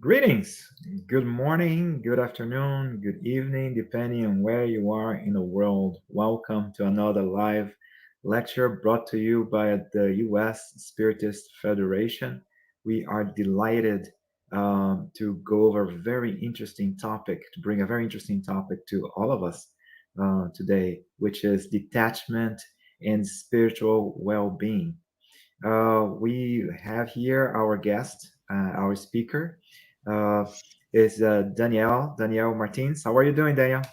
Greetings, good morning, good afternoon, good evening, depending on where you are in the world. Welcome to another live lecture brought to you by the U.S. Spiritist Federation. We are delighted to go over a very interesting topic, to bring a very interesting topic to all of us today, which is detachment and spiritual well being. We have here our guest, our speaker, uh, is Danielle Martinez. How are you doing, Danielle?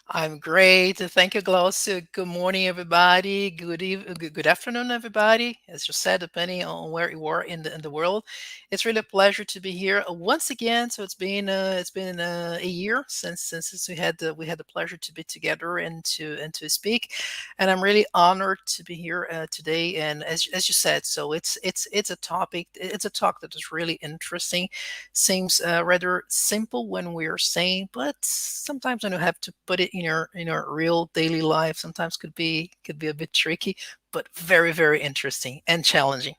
I'm great. Thank you, Glaucio. Good morning, everybody. Good afternoon, everybody. As you said, depending on where you are in the world, it's really a pleasure to be here once again. So it's been a year since we had the pleasure to be together and to speak, and I'm really honored to be here today. And as you said, so it's a topic. It's a talk that is really interesting. Seems rather simple when we're saying, but sometimes when you have to put it in your real daily life, sometimes could be a bit tricky, but very interesting and challenging.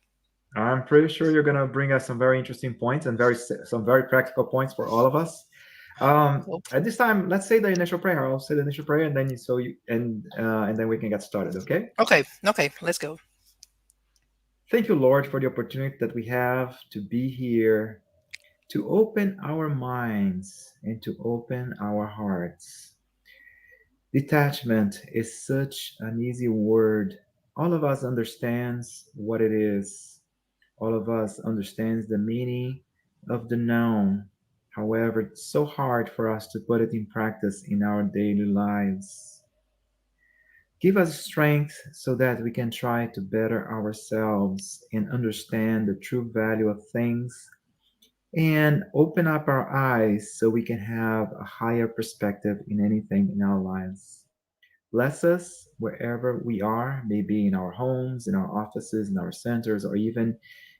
I'm pretty sure you're going to bring us some very interesting points and some very practical points for all of us. Hope. At this time, let's say the initial prayer. I'll say the initial prayer, and then and then we can get started. Okay. Okay, let's go. Thank you, Lord, for the opportunity that we have to be here, to open our minds and to open our hearts. Detachment is such an easy word. All of us understands what it is. All of us understands the meaning of the noun. However, it's so hard for us to put it in practice in our daily lives. Give us strength so that we can try to better ourselves and understand the true value of things and open up our eyes so we can have a higher perspective in anything in our lives. Bless us wherever we are, maybe in our homes, in our offices, in our centers, or even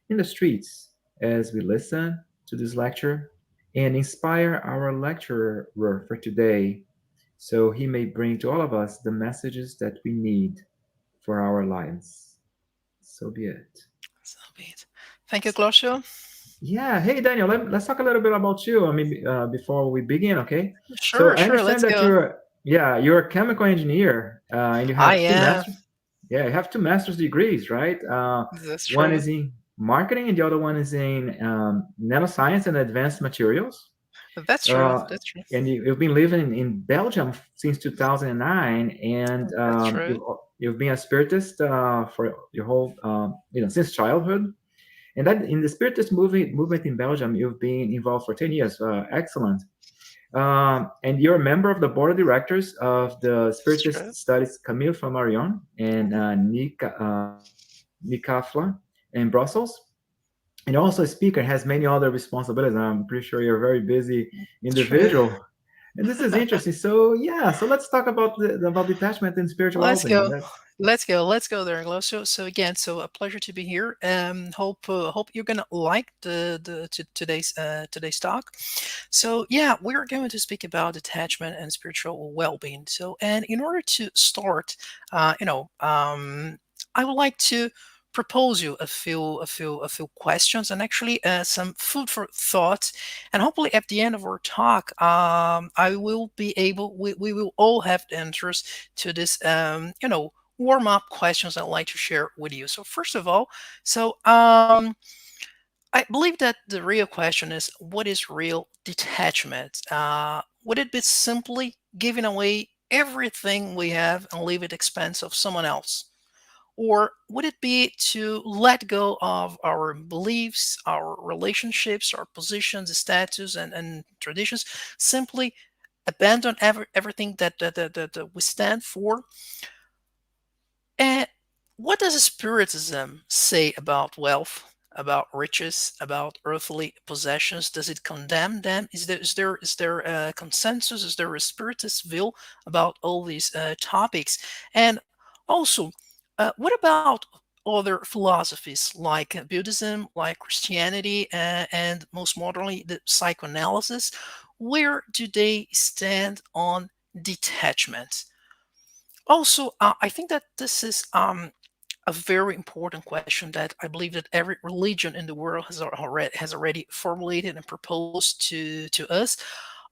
in the streets as we listen to this lecture, and inspire our lecturer for today so he may bring to all of us the messages that we need for our lives. So be it. So be it. Thank you, Glossio. Yeah. Hey, Daniel, let's talk a little bit about you. I mean, before we begin, okay? So Sure, I sure. understand Let's that go. you're a chemical engineer, and you I have two am. masters. Yeah, you have two master's degrees, right? That's One true. is in marketing, and the other one is in nanoscience and advanced materials. That's true. Uh, That's true. and you've been living in Belgium since 2009, and That's true. you've been a spiritist for your whole, since childhood. And that in the Spiritist movement in Belgium, you've been involved for 10 years. Excellent. And you're a member of the board of directors of the That's Spiritist true. Studies Camille Flammarion and Neecafla in Brussels. And also a speaker, has many other responsibilities. I'm pretty sure you're a very busy True. individual. And this is interesting. So yeah, so let's talk about detachment and spiritual Let's well-being. go. Let's go there, Glossio. So again, so a pleasure to be here. Hope you're gonna like today's talk. So yeah, we're going to speak about detachment and spiritual well-being. So and in order to start, I would like to propose you a few questions and actually some food for thought, and hopefully at the end of our talk I will be able we will all have the answers to this warm up questions I'd like to share with you. So first of all, so I believe that the real question is, what is real detachment? Would it be simply giving away everything we have and leave it at the expense of someone else? Or would it be to let go of our beliefs, our relationships, our positions, status, and traditions, simply abandon everything that we stand for? And what does Spiritism say about wealth, about riches, about earthly possessions? Does it condemn them? Is there a consensus? Is there a Spiritist view about all these topics? And also, what about other philosophies like Buddhism, like Christianity, and most modernly the psychoanalysis? Where do they stand on detachment? Also, I think that this is a very important question that I believe that every religion in the world has already formulated and proposed to us.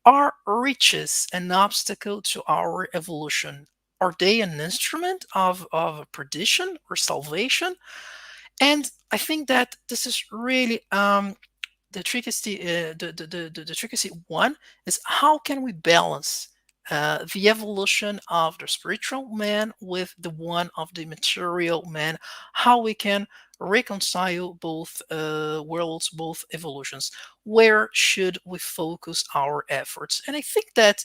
Are riches an obstacle to our evolution? Are they an instrument of perdition or salvation? And I think that this is really the trickiest the trickiest one is how can we balance the evolution of the spiritual man with the one of the material man, how we can reconcile both worlds, both evolutions. Where should we focus our efforts? And I think that,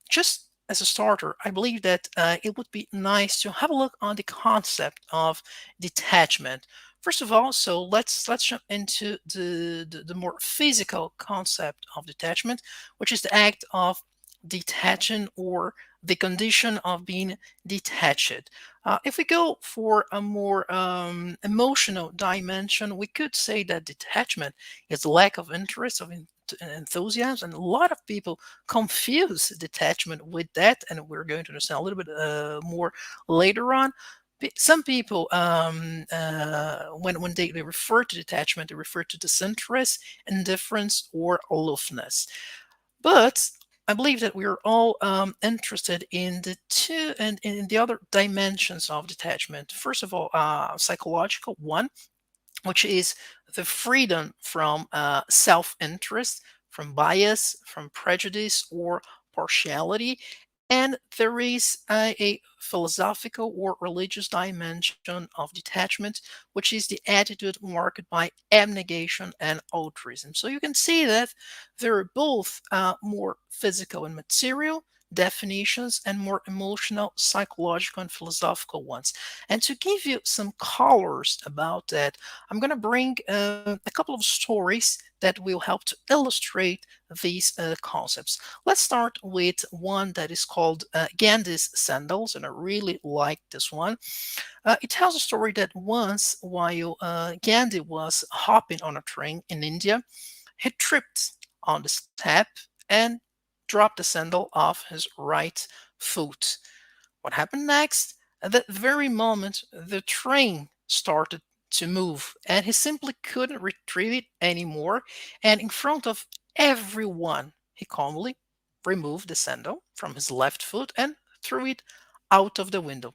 just as a starter, I believe that it would be nice to have a look on the concept of detachment. First of all, so let's jump into the more physical concept of detachment, which is the act of detaching or the condition of being detached. If we go for a more emotional dimension, we could say that detachment is lack of interest, of enthusiasm, and a lot of people confuse detachment with that, and we're going to understand a little bit more later on. Some people, when they refer to detachment, they refer to disinterest, indifference, or aloofness. But I believe that we are all interested in the two and in the other dimensions of detachment. First of all, psychological one, which is the freedom from self-interest, from bias, from prejudice, or partiality. And there is a philosophical or religious dimension of detachment, which is the attitude marked by abnegation and altruism. So you can see that there are both more physical and material definitions and more emotional, psychological, and philosophical ones. And to give you some colors about that, I'm going to bring a couple of stories that will help to illustrate these concepts. Let's start with one that is called Gandhi's Sandals, and I really like this one. It tells a story that once, while Gandhi was hopping on a train in India, he tripped on the step and dropped the sandal off his right foot. What happened next? At that very moment, the train started to move, and he simply couldn't retrieve it anymore. And in front of everyone, he calmly removed the sandal from his left foot and threw it out of the window.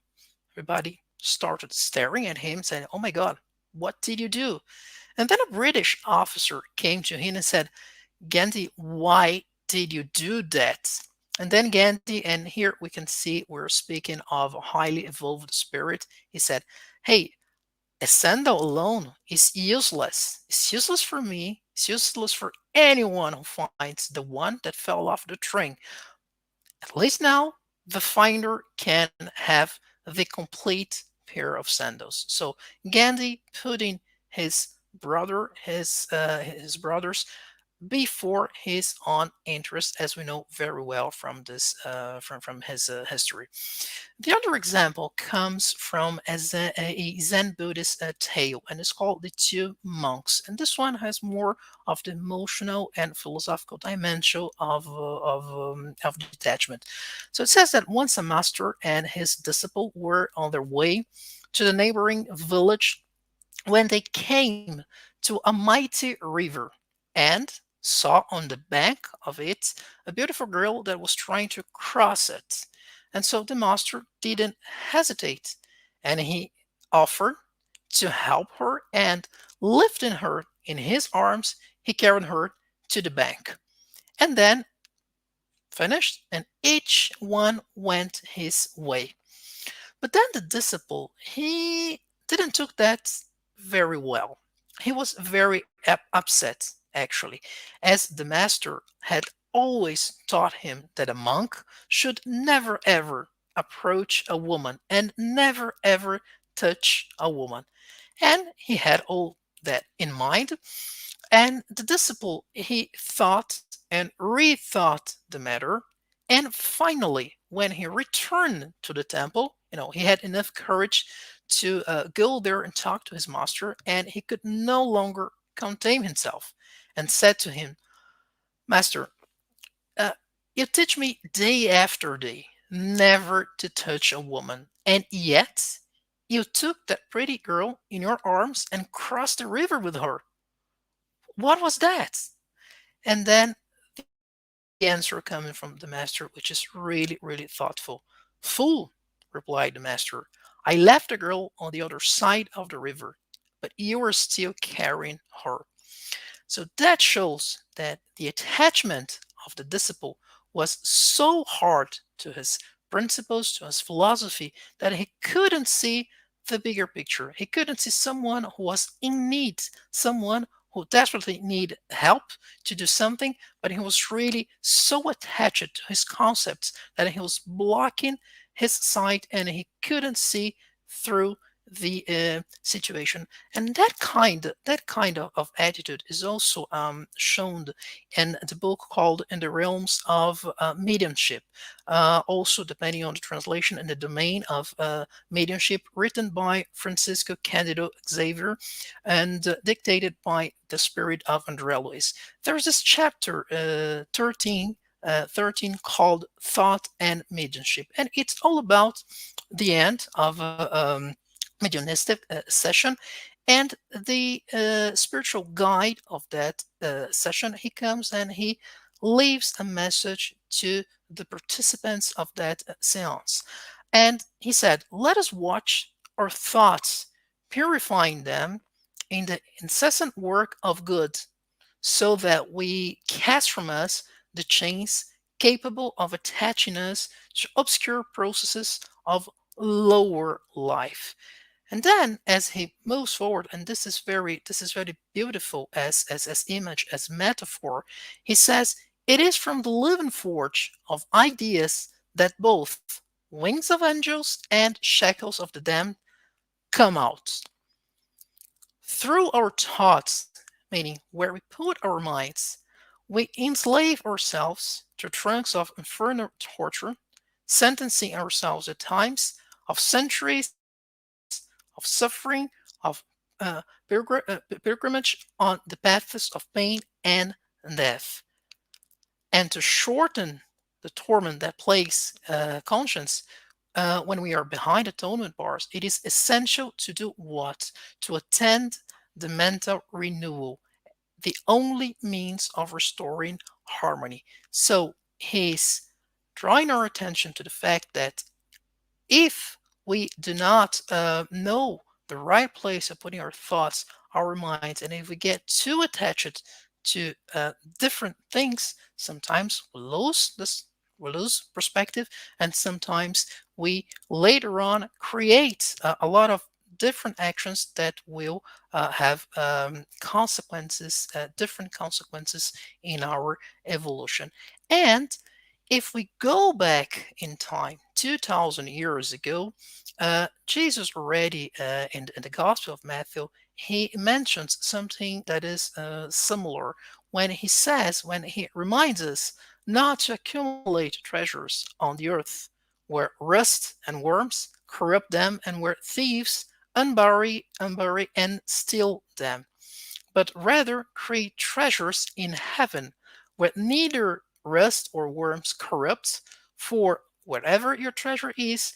Everybody started staring at him, saying, "Oh my God, what did you do?" And then a British officer came to him and said, "Gandhi, why did you do that?" And then Gandhi, and here we can see we're speaking of a highly evolved spirit. He said, "Hey, a sandal alone is useless. It's useless for me. It's useless for anyone who finds the one that fell off the train. At least now the finder can have the complete pair of sandals." So Gandhi putting his brothers before his own interest, as we know very well from this from his history. The other example comes from a Zen Buddhist tale, and it's called The Two Monks. And this one has more of the emotional and philosophical dimension of detachment. So it says that once a master and his disciple were on their way to the neighboring village when they came to a mighty river and saw on the bank of it a beautiful girl that was trying to cross it. And so the master didn't hesitate, and he offered to help her, and lifting her in his arms, he carried her to the bank. And then finished, and each one went his way. But then the disciple, he didn't took that very well. He was very upset, actually, as the master had always taught him that a monk should never ever approach a woman and never ever touch a woman. And he had all that in mind. And the disciple, he thought and rethought the matter. And finally, when he returned to the temple, he had enough courage to go there and talk to his master, and he could no longer contain himself and said to him, "Master, uh, you teach me day after day never to touch a woman, and yet You took that pretty girl in your arms and crossed the river with her. What was that? And then the answer coming from the master, which is really, really thoughtful. Fool, replied the master. I left the girl on the other side of the river, but you are still carrying her. So that shows that the attachment of the disciple was so hard to his principles, to his philosophy, that he couldn't see the bigger picture. He couldn't see someone who was in need, someone who desperately need help to do something, but he was really so attached to his concepts that he was blocking his sight and he couldn't see through the situation. And that kind of attitude is also shown in the book called In the Realms of Mediumship, also depending on the translation and the domain of mediumship, written by Francisco Candido Xavier and dictated by the spirit of Andrea Luis. There's this chapter 13 called Thought and Mediumship, and it's all about the end of mediumistic session, and the spiritual guide of that session, he comes and he leaves a message to the participants of that seance. And he said, let us watch our thoughts, purifying them in the incessant work of good, so that we cast from us the chains capable of attaching us to obscure processes of lower life. And then as he moves forward, and this is very beautiful as image, as metaphor, he says, it is from the living forge of ideas that both wings of angels and shackles of the damned come out. Through our thoughts, meaning where we put our minds, we enslave ourselves to trunks of infernal torture, sentencing ourselves at times of centuries of suffering, of pilgrimage on the paths of pain and death. And to shorten the torment that plagues conscience when we are behind atonement bars, it is essential to do what? To attend the mental renewal, the only means of restoring harmony. So he's drawing our attention to the fact that if we do not know the right place of putting our thoughts, our minds, and if we get too attached to different things, sometimes we lose perspective, and sometimes we later on create a lot of different actions that will have different consequences in our evolution. And if we go back in time, 2,000 years ago, Jesus already in the Gospel of Matthew, he mentions something that is similar when he says, when he reminds us not to accumulate treasures on the earth where rust and worms corrupt them and where thieves unbury and steal them, but rather create treasures in heaven where neither rust or worms corrupt. For wherever your treasure is,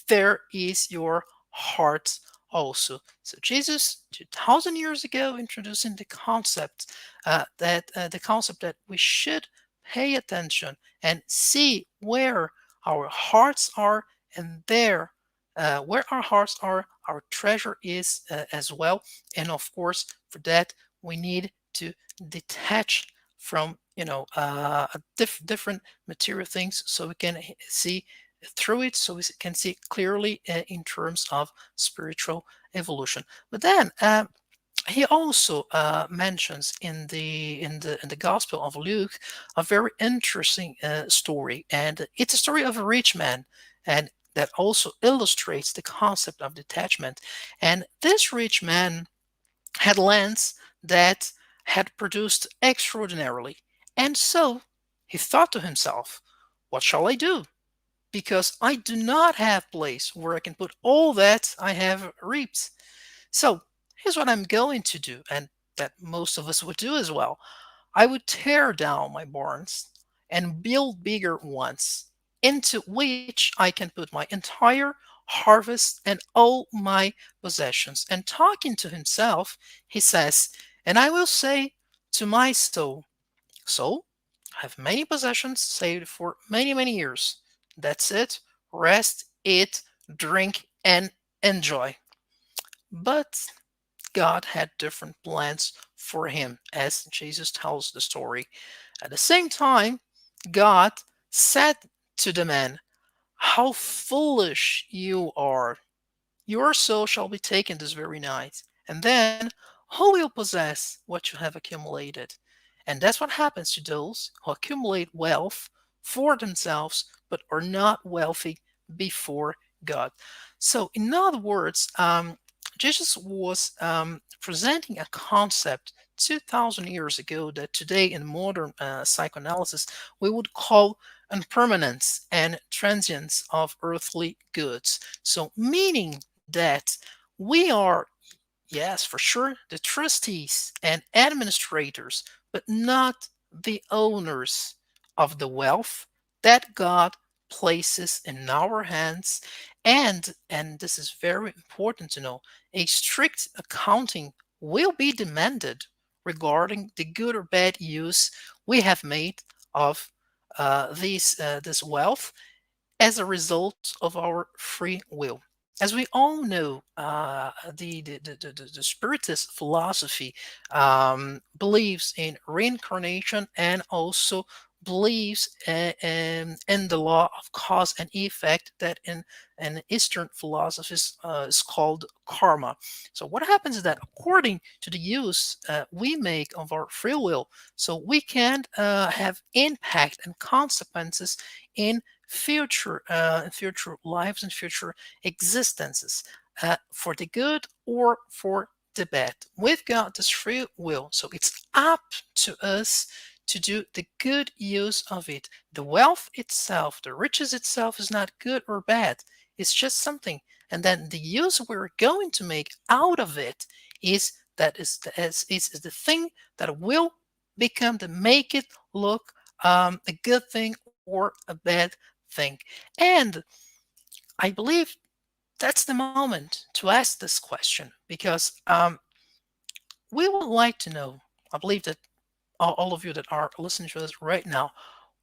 there is your heart also. So Jesus, 2,000 years ago, introducing the concept that we should pay attention and see where our hearts are, and there, where our hearts are, our treasure is as well. And of course, for that, we need to detach from different material things, so we can see through it, so we can see clearly in terms of spiritual evolution. But then he also mentions in the Gospel of Luke a very interesting story, and it's a story of a rich man, and that also illustrates the concept of detachment. And this rich man had lands that had produced extraordinarily, and so he thought to himself, "What shall I do? Because I do not have place where I can put all that I have reaped. So here's what I'm going to do," and that most of us would do as well. I would tear down my barns and build bigger ones, into which I can put my entire harvest, and all my possessions. And talking to himself, he says, and I will say to my soul, soul, I have many possessions saved for many, many years. That's it. Rest, eat, drink, and enjoy. But God had different plans for him, as Jesus tells the story. At the same time, God said to the man, how foolish you are. Your soul shall be taken this very night. And then who will possess what you have accumulated? And that's what happens to those who accumulate wealth for themselves but are not wealthy before God. So, in other words, Jesus was presenting a concept 2,000 years ago that today in modern psychoanalysis we would call impermanence and transience of earthly goods. So, meaning that we are, yes, for sure, the trustees and administrators, but not the owners of the wealth that God places in our hands. And this is very important to know, a strict accounting will be demanded regarding the good or bad use we have made of this wealth as a result of our free will. As we all know, the Spiritist philosophy believes in reincarnation and also believes in the law of cause and effect that in Eastern philosophies is called karma. So what happens is that according to the use we make of our free will, so we can have impact and consequences in future lives and future existences, for the good or for the bad. We've got this free will, so it's up to us to do the good use of it. The wealth itself, the riches itself, is not good or bad. It's just something, and then the use we're going to make out of it is is the thing that will become to make it look a good thing or a bad thing. And I believe that's the moment to ask this question because we would like to know. I believe that all of you that are listening to us right now,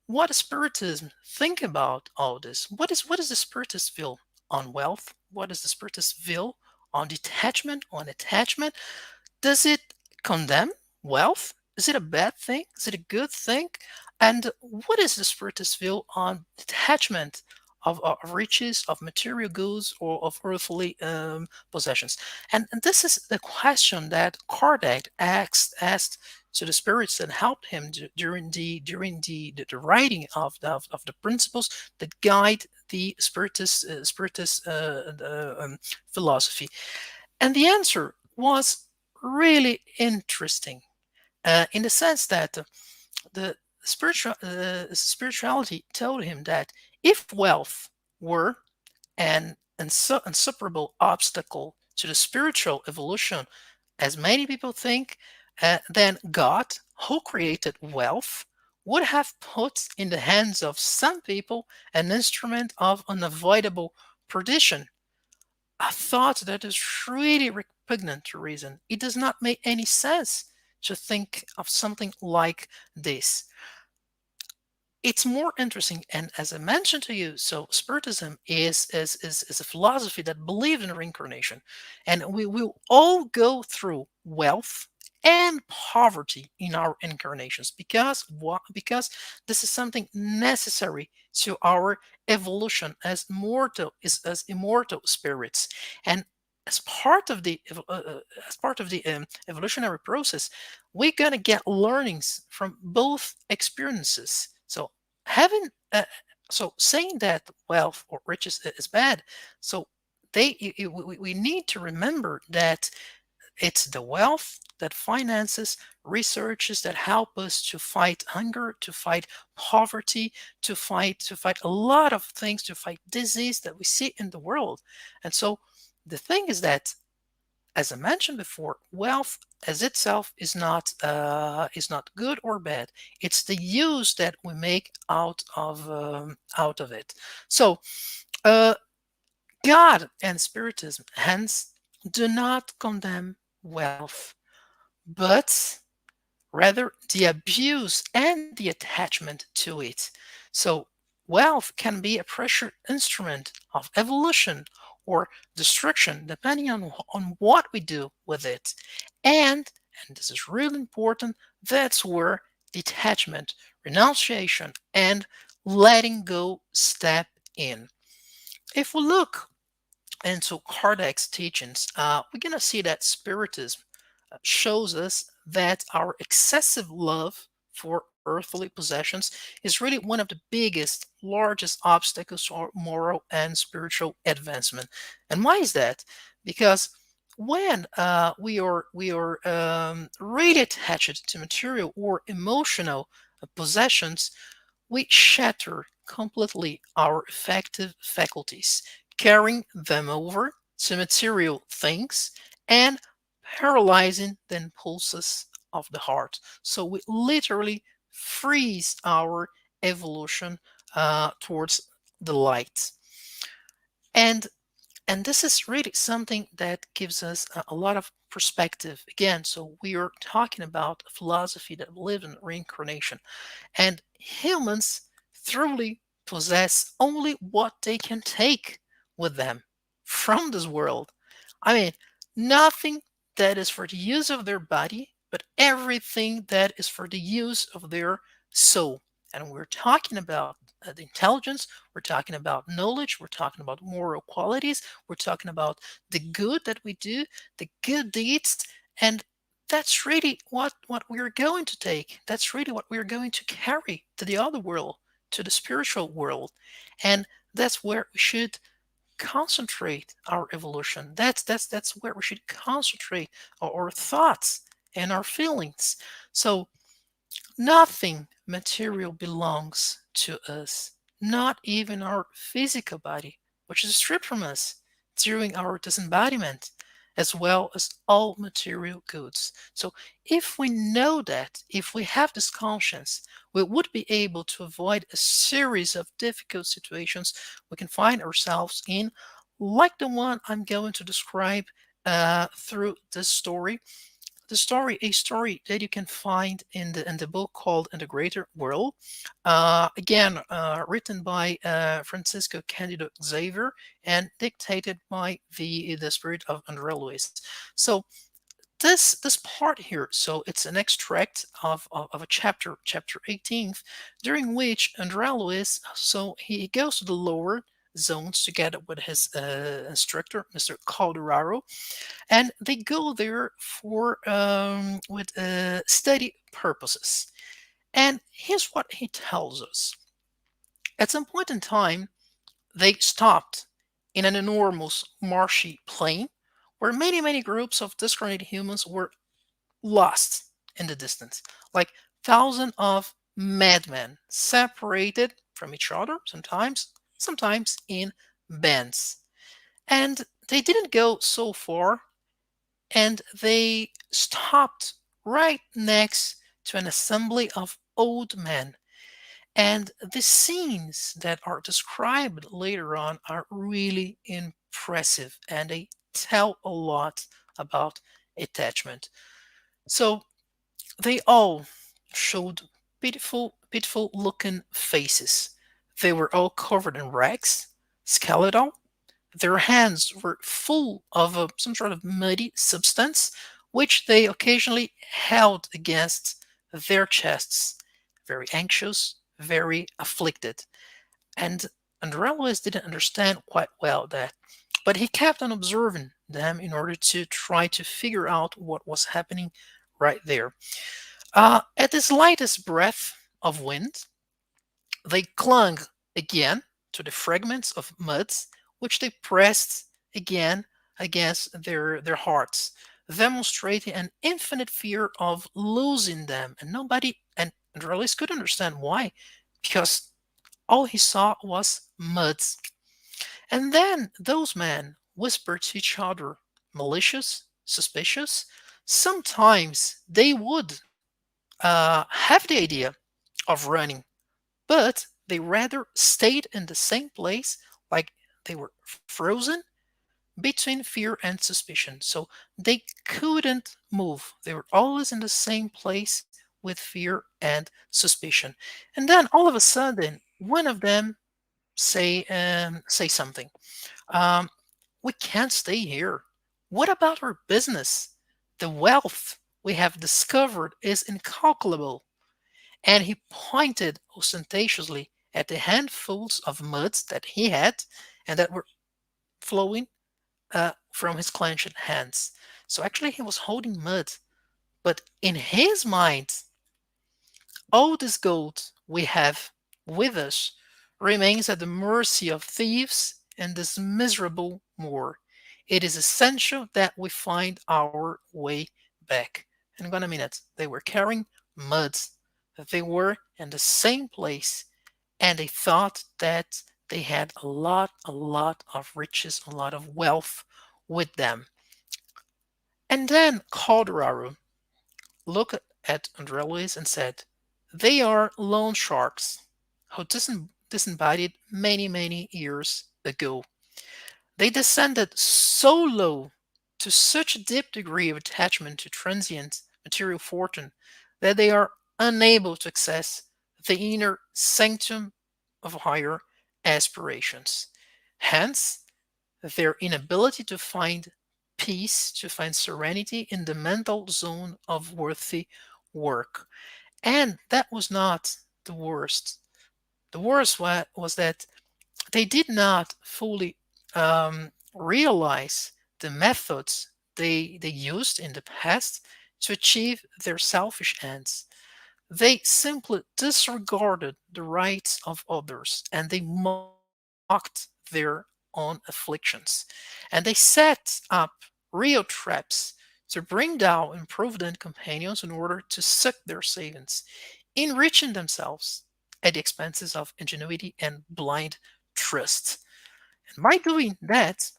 what does Spiritism think about all this? What is the Spiritist view on wealth? What is the Spiritist view on detachment, on attachment? Does it condemn wealth? Is it a bad thing? Is it a good thing? And what is the Spiritist view on detachment of riches, of material goods, or of earthly possessions? And this is the question that Kardec asked to the spirits that helped him during the writing of the principles that guide the Spiritist philosophy. And the answer was really interesting in the sense that the spirituality told him that if wealth were an insuperable obstacle to the spiritual evolution, as many people think, then God, who created wealth, would have put in the hands of some people an instrument of unavoidable perdition. A thought that is really repugnant to reason. It does not make any sense to think of something like this. It's more interesting, and as I mentioned to you, so Spiritism is a philosophy that believes in reincarnation, and we will all go through wealth and poverty in our incarnations because what? Because this is something necessary to our evolution as mortal is as immortal spirits, and as part of the evolutionary process, we're gonna get learnings from both experiences. So having so saying that wealth or riches is bad, so we need to remember that it's the wealth that finances researches that help us to fight hunger, to fight poverty, to fight a lot of things, to fight disease that we see in the world. And so the thing is that, as I mentioned before, wealth as itself is not good or bad. It's the use that we make out of it. So, uh, God and Spiritism, hence, do not condemn wealth, but rather the abuse and the attachment to it. So, wealth can be a pressure instrument of evolution or destruction, depending on what we do with it. And this is really important, that's where detachment, renunciation, and letting go step in. If we look into Kardec's teachings, we're going to see that Spiritism shows us that our excessive love for earthly possessions is really one of the biggest, largest obstacles to our moral and spiritual advancement. And why is that? Because when we are really attached to material or emotional possessions, we shatter completely our affective faculties, carrying them over to material things and paralyzing the impulses of the heart. So we literally freeze our evolution towards the light. And and this is really something that gives us a lot of perspective. Again, so we are talking about a philosophy that believes in reincarnation. And humans truly possess only what they can take with them from this world. I mean, nothing that is for the use of their body, but everything that is for the use of their soul. And we're talking about the intelligence, we're talking about knowledge, we're talking about moral qualities, we're talking about the good that we do, the good deeds, and that's really what we're going to take. That's really what we're going to carry to the other world, to the spiritual world. And that's where we should concentrate our evolution. That's where we should concentrate our thoughts and our feelings. So nothing material belongs to us, not even our physical body, which is stripped from us during our disembodiment, as well as all material goods. So, if we know that, if we have this conscience, we would be able to avoid a series of difficult situations we can find ourselves in, like the one I'm going to describe through this story. A story that you can find in the book called In the Greater World, again written by Francisco Candido Xavier and dictated by the spirit of André Luis. So this part here, so it's an extract of a chapter 18th, during which André Luis, so he goes to the lower zones together with his instructor, Mr. Calderaro, and they go there for with study purposes. And here's what he tells us: at some point in time, they stopped in an enormous marshy plain where many groups of discarnated humans were lost in the distance, like thousands of madmen separated from each other, sometimes in bands. And they didn't go so far, and they stopped right next to an assembly of old men. And the scenes that are described later on are really impressive, and they tell a lot about attachment. So they all showed pitiful looking faces. They were all covered in rags, skeletal. Their hands were full of some sort of muddy substance, which they occasionally held against their chests, very anxious, very afflicted. And Andrelis didn't understand quite well that, but he kept on observing them in order to try to figure out what was happening right there. At the slightest breath of wind, they clung again to the fragments of muds, which they pressed again against their hearts, demonstrating an infinite fear of losing them. And nobody, and Andrelis could understand why, because all he saw was muds. And then those men whispered to each other, malicious, suspicious. Sometimes they would have the idea of running, but they rather stayed in the same place, like they were frozen between fear and suspicion. So they couldn't move. They were always in the same place with fear and suspicion. And then all of a sudden, one of them say something. Um, we can't stay here. What about our business? The wealth we have discovered is incalculable. And he pointed ostentatiously at the handfuls of muds that he had and that were flowing from his clenched hands. So actually, he was holding mud, but in his mind, all this gold we have with us remains at the mercy of thieves and this miserable Moor. It is essential that we find our way back. And I'm gonna mean it. They were carrying mud. They were in the same place, and they thought that they had a lot of riches, a lot of wealth with them. And then Calderaro looked at Andrelis and said, they are loan sharks who disembodied many years ago. They descended so low to such a deep degree of attachment to transient material fortune that they are unable to access the inner sanctum of higher aspirations. Hence, their inability to find peace, to find serenity in the mental zone of worthy work. And that was not the worst. The worst was that they did not fully realize the methods they used in the past to achieve their selfish ends. They simply disregarded the rights of others and they mocked their own afflictions. And they set up real traps to bring down improvident companions in order to suck their savings, enriching themselves at the expenses of ingenuity and blind trust. And by doing that,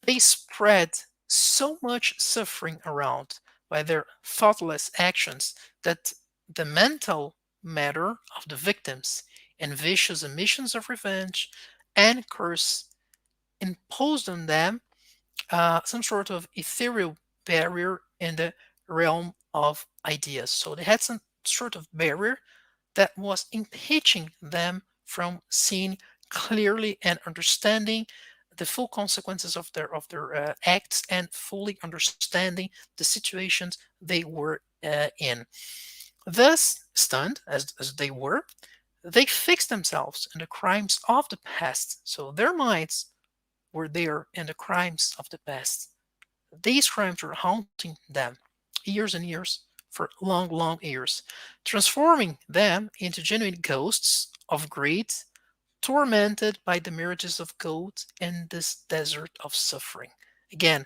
they spread so much suffering around by their thoughtless actions that the mental matter of the victims and vicious emissions of revenge and curse imposed on them some sort of ethereal barrier in the realm of ideas. So they had some sort of barrier that was impeding them from seeing clearly and understanding the full consequences of their acts and fully understanding the situations they were in. Thus, stunned as they were, they fixed themselves in the crimes of the past. So their minds were there in the crimes of the past. These crimes were haunting them years and years for long years, transforming them into genuine ghosts of greed, tormented by the mirages of gold in this desert of suffering. Again,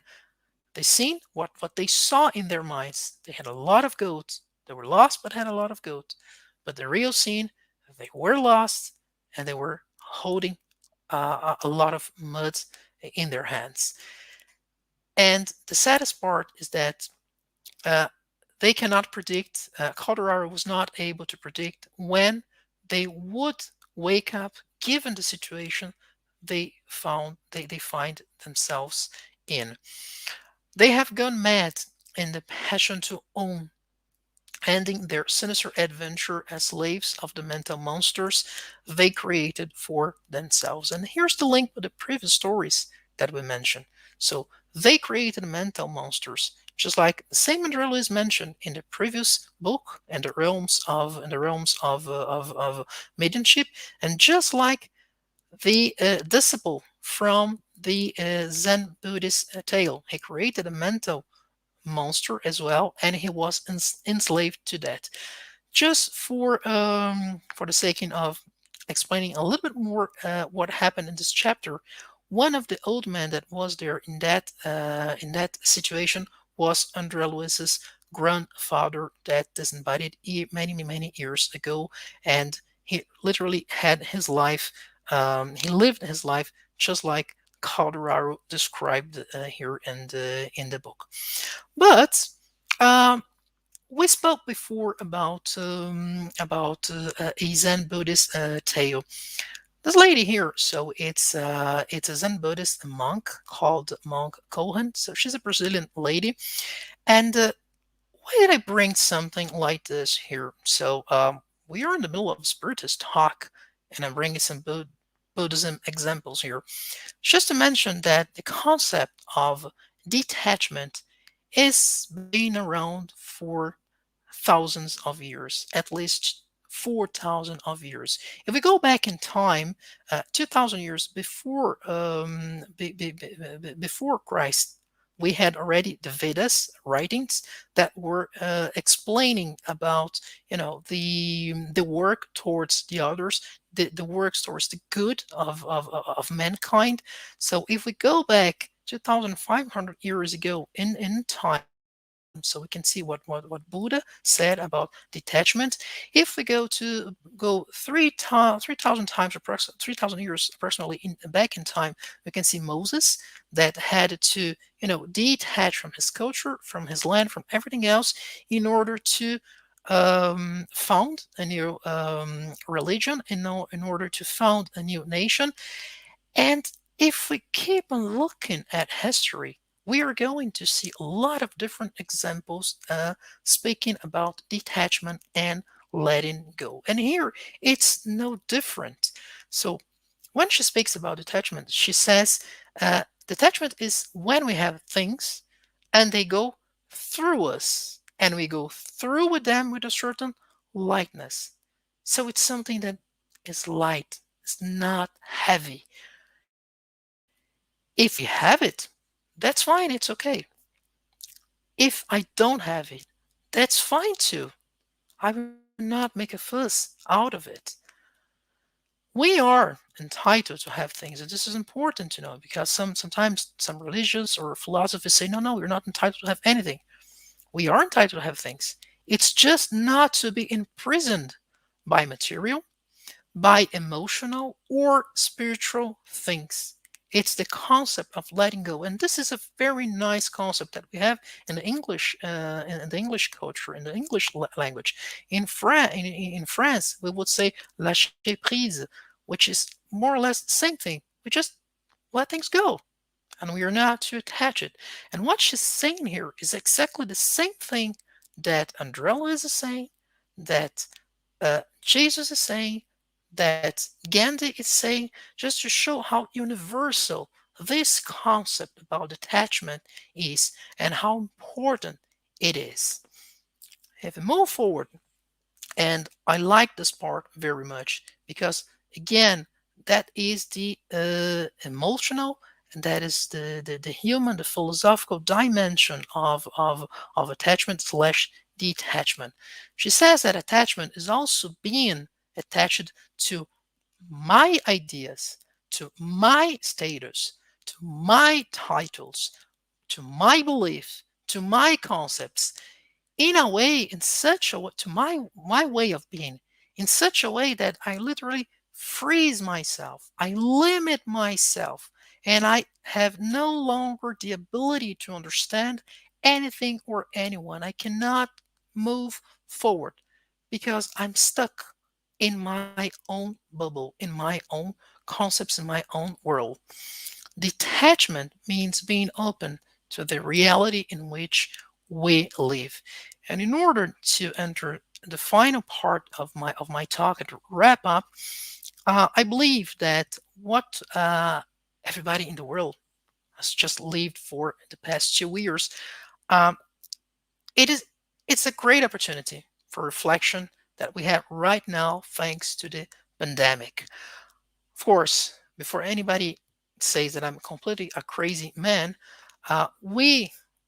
they seen what they saw in their minds. They had a lot of gold. They were lost but had a lot of gold. But the real scene, they were lost and they were holding a lot of mud in their hands. And the saddest part is that uh, they cannot predict, Colorado was not able to predict when they would wake up given the situation they find themselves in. They have gone mad in the passion to own, ending their sinister adventure as slaves of the mental monsters they created for themselves. And here's the link with the previous stories that we mentioned. So they created mental monsters, just like the same Mandrella is mentioned in the previous book and the realms of mediumship, and just like the disciple from the Zen Buddhist tale, he created a mental monster as well, and he was enslaved to that. Just for the sake of explaining a little bit more what happened in this chapter, one of the old men that was there in that situation was Andrea Lewis's grandfather that disembodied many years ago, and he literally had his life. He lived his life just like Calderaro described here in the book. But um, we spoke before about a Zen Buddhist tale. This lady here, so it's a Zen Buddhist monk called Monk Cohen. So she's a Brazilian lady, and why did I bring something like this here? So we are in the middle of a Spiritist talk, and I'm bringing some Buddhism examples here. Just to mention that the concept of detachment is been around for thousands of years, at least 4,000 of years. If we go back in time, 2,000 years before before Christ, we had already the Vedas writings that were explaining about, the work towards the others, the works towards the good of mankind. So if we go back 2,500 years ago in time, so we can see what Buddha said about detachment. If we go 3,000 times, approximately 3,000 years approximately back in time, we can see Moses that had to, detach from his culture, from his land, from everything else in order to found a new religion, in order to found a new nation. And if we keep on looking at history, we are going to see a lot of different examples speaking about detachment and letting go. And here it's no different. So when she speaks about detachment, she says detachment is when we have things and they go through us and we go through with them with a certain lightness. So it's something that is light, it's not heavy. If I have it, that's fine, it's okay. If I don't have it, that's fine too. I will not make a fuss out of it. We are entitled to have things, and this is important to know because sometimes some religions or philosophies say, no, no, you're not entitled to have anything. We are entitled to have things. It's just not to be imprisoned by material, by emotional or spiritual things. It's the concept of letting go, and this is a very nice concept that we have in the English, in the English culture, in the English language. In France, we would say lâcher prise, which is more or less the same thing. We just let things go, and we are not to attach it. And what she's saying here is exactly the same thing that Andrella is saying, that Jesus is saying, that Gandhi is saying, just to show how universal this concept about detachment is and how important it is. If we move forward, and I like this part very much because, again, that is the emotional, and that is the human, the philosophical dimension of attachment slash detachment. She says that attachment is also being attached to my ideas, to my status, to my titles, to my belief, to my concepts, in a way, in such a way, to my way of being, in such a way that I literally freeze myself, I limit myself, and I have no longer the ability to understand anything or anyone. I cannot move forward because I'm stuck in my own bubble, in my own concepts, in my own world. Detachment means being open to the reality in which we live. And in order to enter the final part of my talk and to wrap up, I believe that what everybody in the world has just lived for the past 2 years, um, it is it's a great opportunity for reflection that we have right now, thanks to the pandemic. Of course, before anybody says that I'm completely a crazy man,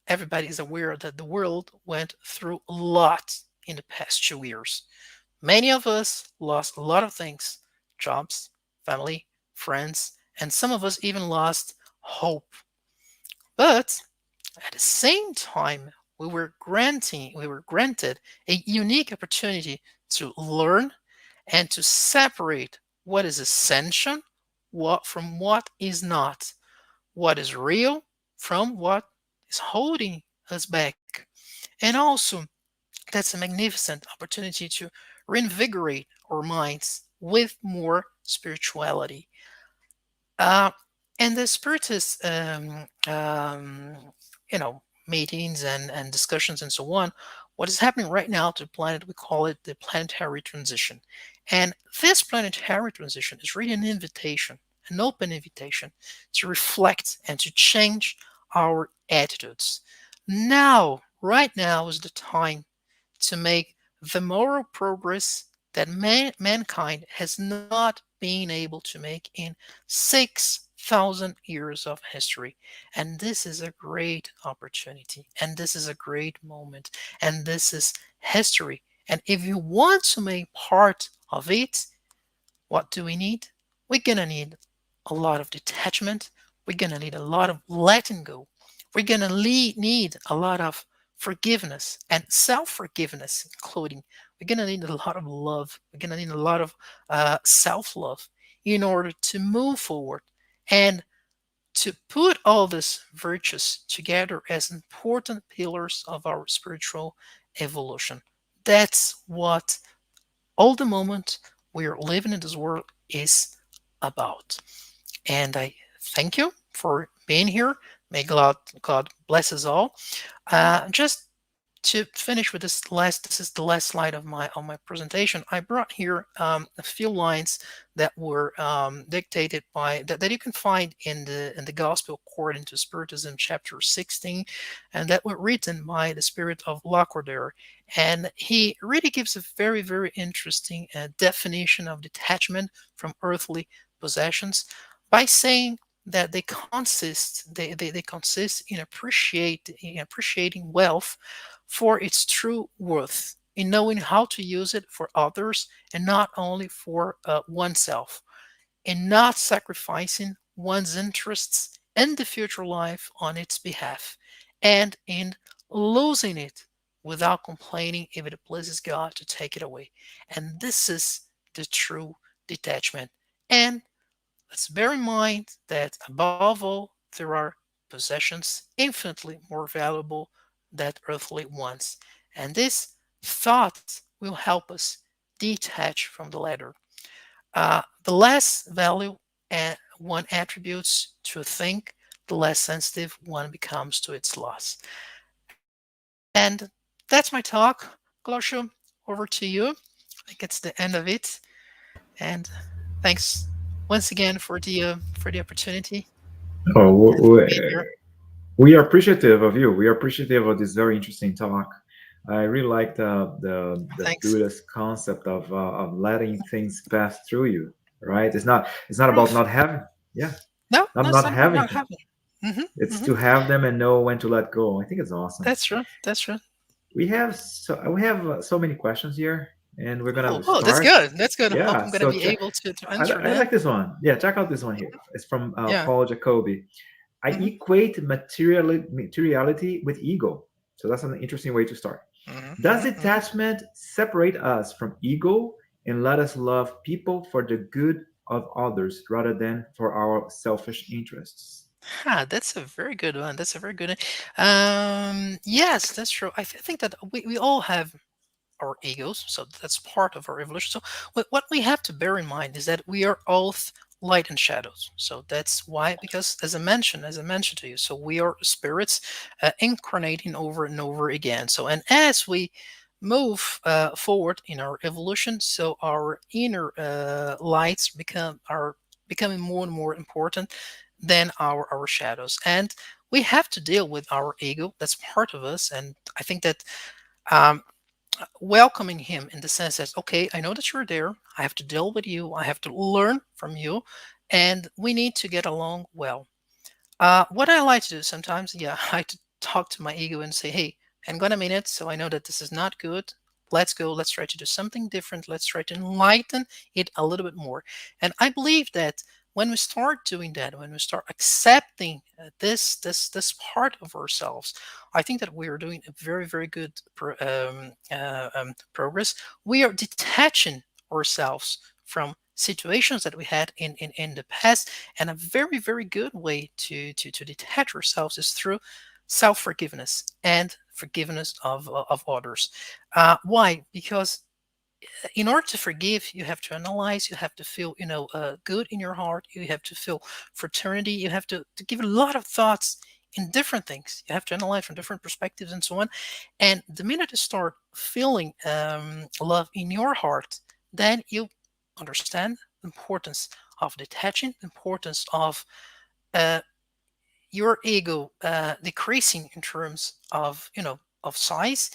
everybody is aware that the world went through a lot in the past 2 years. Many of us lost a lot of things: jobs, family, friends, and some of us even lost hope. But at the same time, we were granted a unique opportunity to learn and to separate what is essential from what is not, what is real from what is holding us back. And also, that's a magnificent opportunity to reinvigorate our minds with more spirituality. Uh, and the Spiritist, you know, meetings and discussions and so on, what is happening right now to the planet, we call it the planetary transition. And this planetary transition is really an invitation, an open invitation to reflect and to change our attitudes. Now, right now is the time to make the moral progress that mankind has not been able to make in 6,000 years of history. And this is a great opportunity. And this is a great moment. And this is history. And if you want to make part of it, what do we need? We're going to need a lot of detachment. We're going to need a lot of letting go. We're going to need a lot of forgiveness and self forgiveness, including. We're going to need a lot of love. We're going to need a lot of self love in order to move forward and to put all these virtues together as important pillars of our spiritual evolution. That's what all the moment we are living in this world is about. And I thank you for being here. May God bless us all. Just to finish with this is the last slide of my presentation. I brought here a few lines that were dictated by that you can find in the Gospel according to Spiritism, chapter 16, and that were written by the spirit of Lacordaire. And he really gives a very interesting definition of detachment from earthly possessions by saying that they consist in appreciating wealth for its true worth, in knowing how to use it for others and not only for oneself, in not sacrificing one's interests and the future life on its behalf, and in losing it without complaining if it pleases God to take it away. And this is the true detachment. And let's bear in mind that above all, there are possessions infinitely more valuable than earthly ones. And this thought will help us detach from the latter. The less value one attributes to a thing, the less sensitive one becomes to its loss. And that's my talk. Glaucio, over to you. I think it's the end of it. And thanks once again for the opportunity Oh, and for being here. we are appreciative of you. We are appreciative of this very interesting talk. I really like the Thanks. Buddhist concept of letting things pass through you. Right? It's not about Proof. not having. Yeah, No, no, it's not not about having not things. having. Hmm. It's Hmm. to have them and know when to let go. I think it's awesome. That's true. That's true. We have so many questions here, and we're Oh, gonna oh, that's start. good. That's good. I hope Yeah. I'm gonna So be able to I, answer I them. like this one. Yeah, check out this one here. It's from Yeah. Paul Jacoby. I Hmm. equate materiality with ego. So that's an interesting way to start. Hmm. Does Hmm. Hmm. detachment separate us from ego and let us love people for the good of others rather than for our selfish interests? That's a very good one. That's a very good one. Yes, that's true. I think that we all have our egos, so that's part of our evolution. So what we have to bear in mind is that we are both light and shadows. So that's why, because as I mentioned to you, so we are spirits incarnating over and over again. So and as we move forward in our evolution, so our inner lights are becoming more and more important than our shadows, and we have to deal with our ego. That's part of us, and I think that um, welcoming him in the sense that, okay, I know that you're there. I have to deal with you. I have to learn from you, and we need to get along well. What I like to do sometimes, yeah, I like to talk to my ego and say, hey, hang on a minute. So I know that this is not good. Let's go. Let's try to do something different. Let's try to enlighten it a little bit more. And I believe that when we start doing that, when we start accepting this part of ourselves, I think that we are doing a very good progress. We are detaching ourselves from situations that we had in the past, and a very good way to detach ourselves is through self-forgiveness and forgiveness of others. Why? Because in order to forgive, you have to analyze, you have to feel, good in your heart, you have to feel fraternity, you have to give a lot of thoughts in different things. You have to analyze from different perspectives and so on. And the minute you start feeling love in your heart, then you understand the importance of detaching, the importance of uh, your ego decreasing in terms of of size.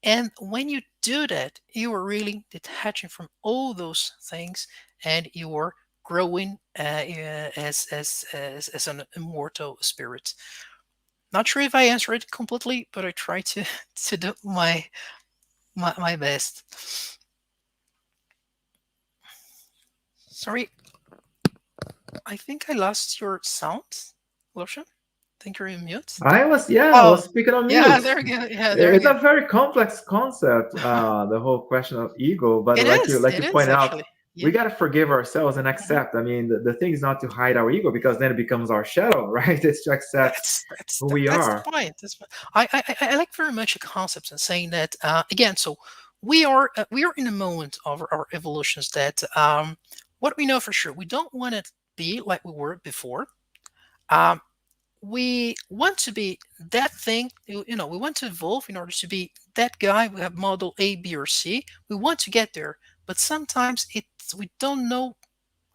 And when you do that, you are really detaching from all those things, and you are growing as an immortal spirit. Not sure if I answered it completely, but I try to to do my best. Sorry, I think I lost your sound, Lucian. I think you're in mute. I Oh, was speaking on yeah, mute. there we go. Yeah, there we It's go. a very complex concept, the whole question of ego. But like It you is point out, actually. we Yeah. got to forgive ourselves and Mhm. accept. I mean, the thing is not to hide our ego, because then it becomes our shadow, right? It's to accept who we That's the are. point. I like very much the concepts and saying that again. So we are in a moment of our evolutions that what we know for sure, we don't want to be like we were before. Um, we want to be that thing. We want to evolve in order to be that guy. We have model A, B, or C. We want to get there, but sometimes we don't know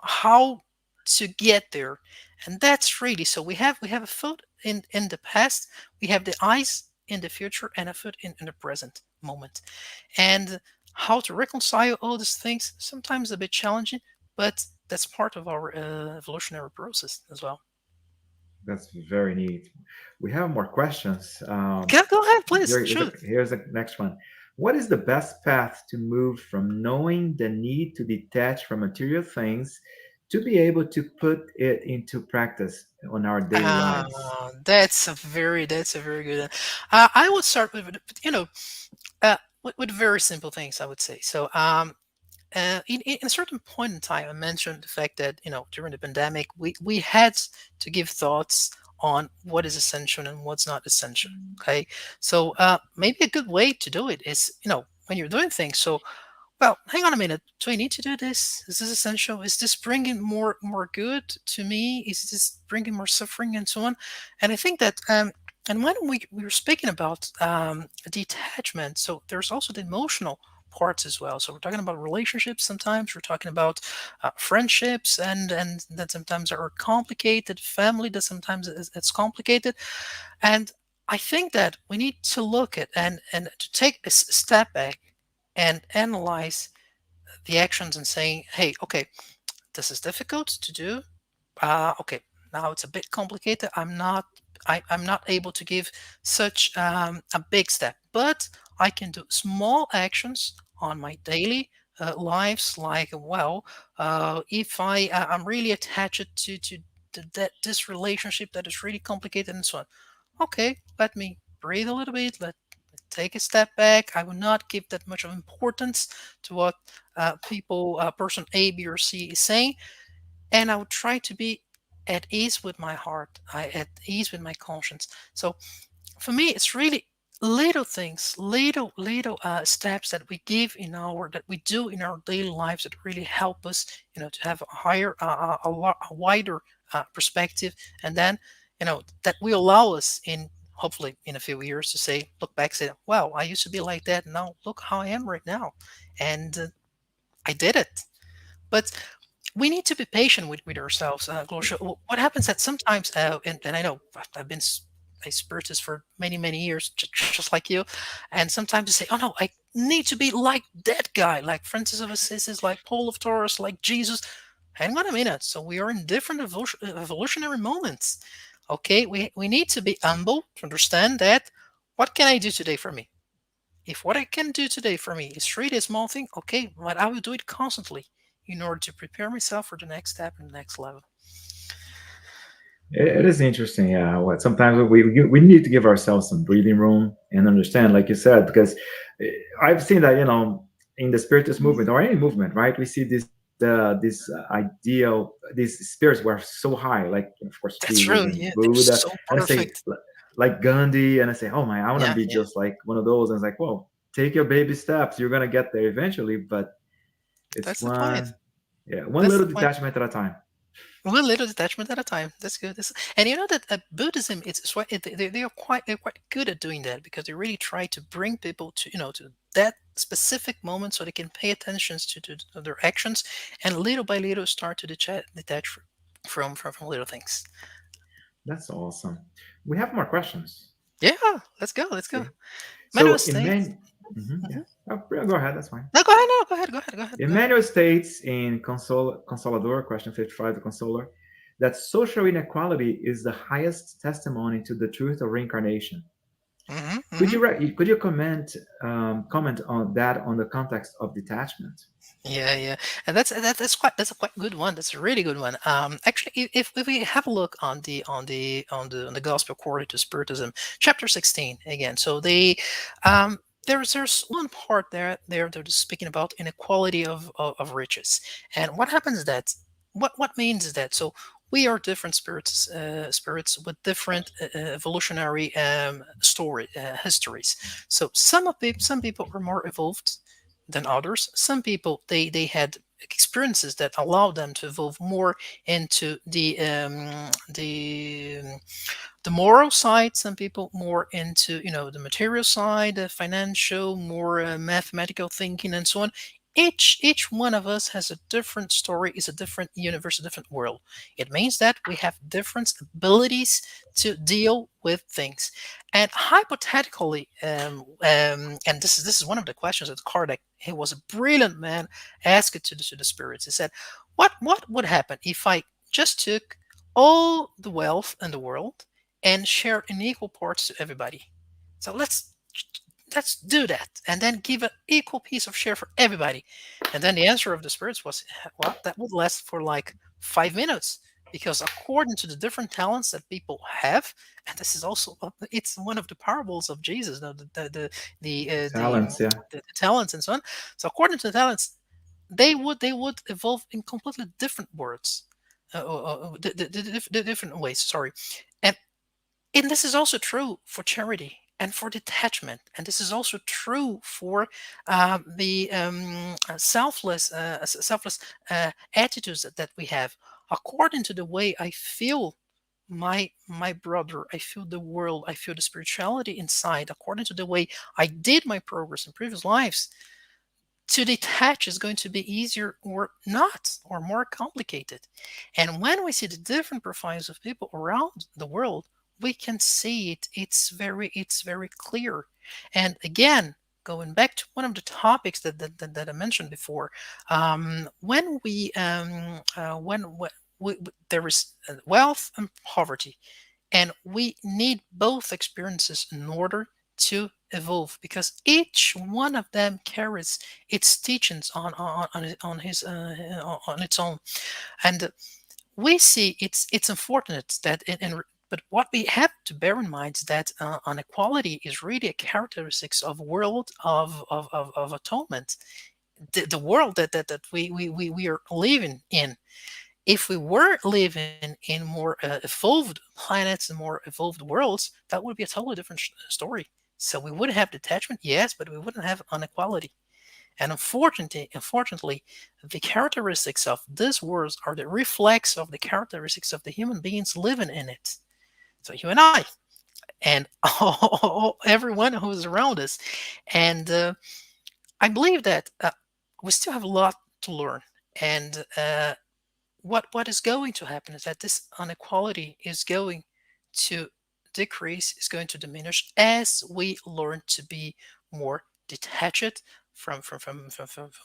how to get there. And that's really, so we have a foot in the past, we have the eyes in the future, and a foot in the present moment. And how to reconcile all these things, sometimes a bit challenging, but that's part of our evolutionary process as well. That's very neat. We have more questions. Go ahead, please shoot. Here's the next one. What is the best path to move from knowing the need to detach from material things to be able to put it into practice on our daily lives? That's a very good one. I would start with with very simple things, I would say. So in a certain point in time, I mentioned the fact that during the pandemic, we had to give thoughts on what is essential and what's not essential. Okay, so maybe a good way to do it is when you're doing things. So well, hang on a minute. Do I need to do this? Is this essential? Is this bringing more good to me? Is this bringing more suffering and so on? And I think that and when we were speaking about detachment, so there's also the emotional parts as well. So we're talking about relationships. Sometimes we're talking about friendships, and that sometimes are complicated. Family that sometimes it's complicated, and I think that we need to look at and to take a step back and analyze the actions and saying, hey, okay, this is difficult to do. Okay, now it's a bit complicated. I'm not able to give such a big step, but I can do small actions on my daily lives, like if I'm really attached to that this relationship that is really complicated and so on. Okay, let me breathe a little bit. Let take a step back. I will not give that much of importance to what person A, B, or C is saying, and I would try to be at ease with my heart, at ease with my conscience. So for me, it's really little things, little steps that we give that we do in our daily lives that really help us, to have a higher, a wider perspective, and then that will allow us in hopefully in a few years to say, look back, say, wow, I used to be like that, now look how I am right now, and I did it. But we need to be patient with ourselves, Gloria. What happens that sometimes, and I know I've been a spiritist for many years, just like you, and sometimes you say, "Oh no, I need to be like that guy, like Francis of Assisi, like Paul of Taurus, like Jesus." Hang on a minute. So we are in different evolutionary moments. Okay, we need to be humble to understand that. What can I do today for me? If what I can do today for me is really a small thing, okay, but I will do it constantly in order to prepare myself for the next step and the next level. It is interesting, yeah. What sometimes we need to give ourselves some breathing room and understand, like you said, because eh, I've seen that in the spiritist movement or any movement, right? We see this ideal, these spirits were so high, like of course That's Jesus true. and Yeah, they're Buddha, so and I say perfect. like Gandhi, and I say, oh my, I want to Yeah, be yeah. just like one of those, and it's like, whoa. take your baby steps. You're gonna get there eventually, but it's That's the point. one That's little the point. detachment at a time. One little detachment at a time. That's good. And you know that Buddhism, it's why they're quite good at doing that, because they really try to bring people to to that specific moment, so they can pay attention to their actions, and little by little start to detach from little things. That's awesome. We have more questions. Yeah, let's go. Let's go. Okay. Manuel So states. yeah. Mhm. Oh, yeah, go ahead. That's fine. No, go ahead. No, go ahead. Go ahead. Go ahead. Go ahead. Emmanuel states in Consolador, question 55, the Consoler, that social inequality is the highest testimony to the truth of reincarnation. Hmm. Could Hmm. you comment on that on the context of detachment? Yeah, yeah, and that's a quite good one. That's a really good one. Actually, if we have a look on the Gospel according to Spiritism, chapter 16 again. So there's one part there that is speaking about inequality of riches, and what happens is that what means is that so we are different spirits with different evolutionary histories. So some people are more evolved than others. Some people they had experiences that allowed them to evolve more into the moral side. Some people more into the material side, the financial, more mathematical thinking, and so on. Each one of us has a different story, is a different universe, a different world. It means that we have different abilities to deal with things. And hypothetically, and this is one of the questions that Kardec, he was a brilliant man, asked it to the spirits. He said, what would happen if I just took all the wealth in the world and share in equal parts to everybody? So let's do that, and then give an equal piece of share for everybody. And then the answer of the spirits was, well, that would last for like 5 minutes, because according to the different talents that people have, and this is also it's one of the parables of Jesus, no, Talents, yeah. the talents and so on. So according to the talents, they would evolve in completely different words, the different ways. Sorry, and and this is also true for charity and for detachment, and this is also true for the selfless attitudes that we have. According to the way I feel my brother, I feel the world, I feel the spirituality inside. According to the way I did my progress in previous lives, to detach is going to be easier or not, or more complicated. And when we see the different profiles of people around the world, we can see it. It's very clear. And again, going back to one of the topics that I mentioned before, there is wealth and poverty, and we need both experiences in order to evolve, because each one of them carries its teachings on its own. And we see it's unfortunate that but what we have to bear in mind is that inequality is really a characteristics of world of atonement, the world that we are living in. If we were living in more evolved planets and more evolved worlds, that would be a totally different story. So we would have detachment, yes, but we wouldn't have inequality. And unfortunately, the characteristics of this world are the reflex of the characteristics of the human beings living in it. So you and I, and everyone who is around us. And I believe that we still have a lot to learn. And what is going to happen is that this inequality is going to decrease, is going to diminish, as we learn to be more detached from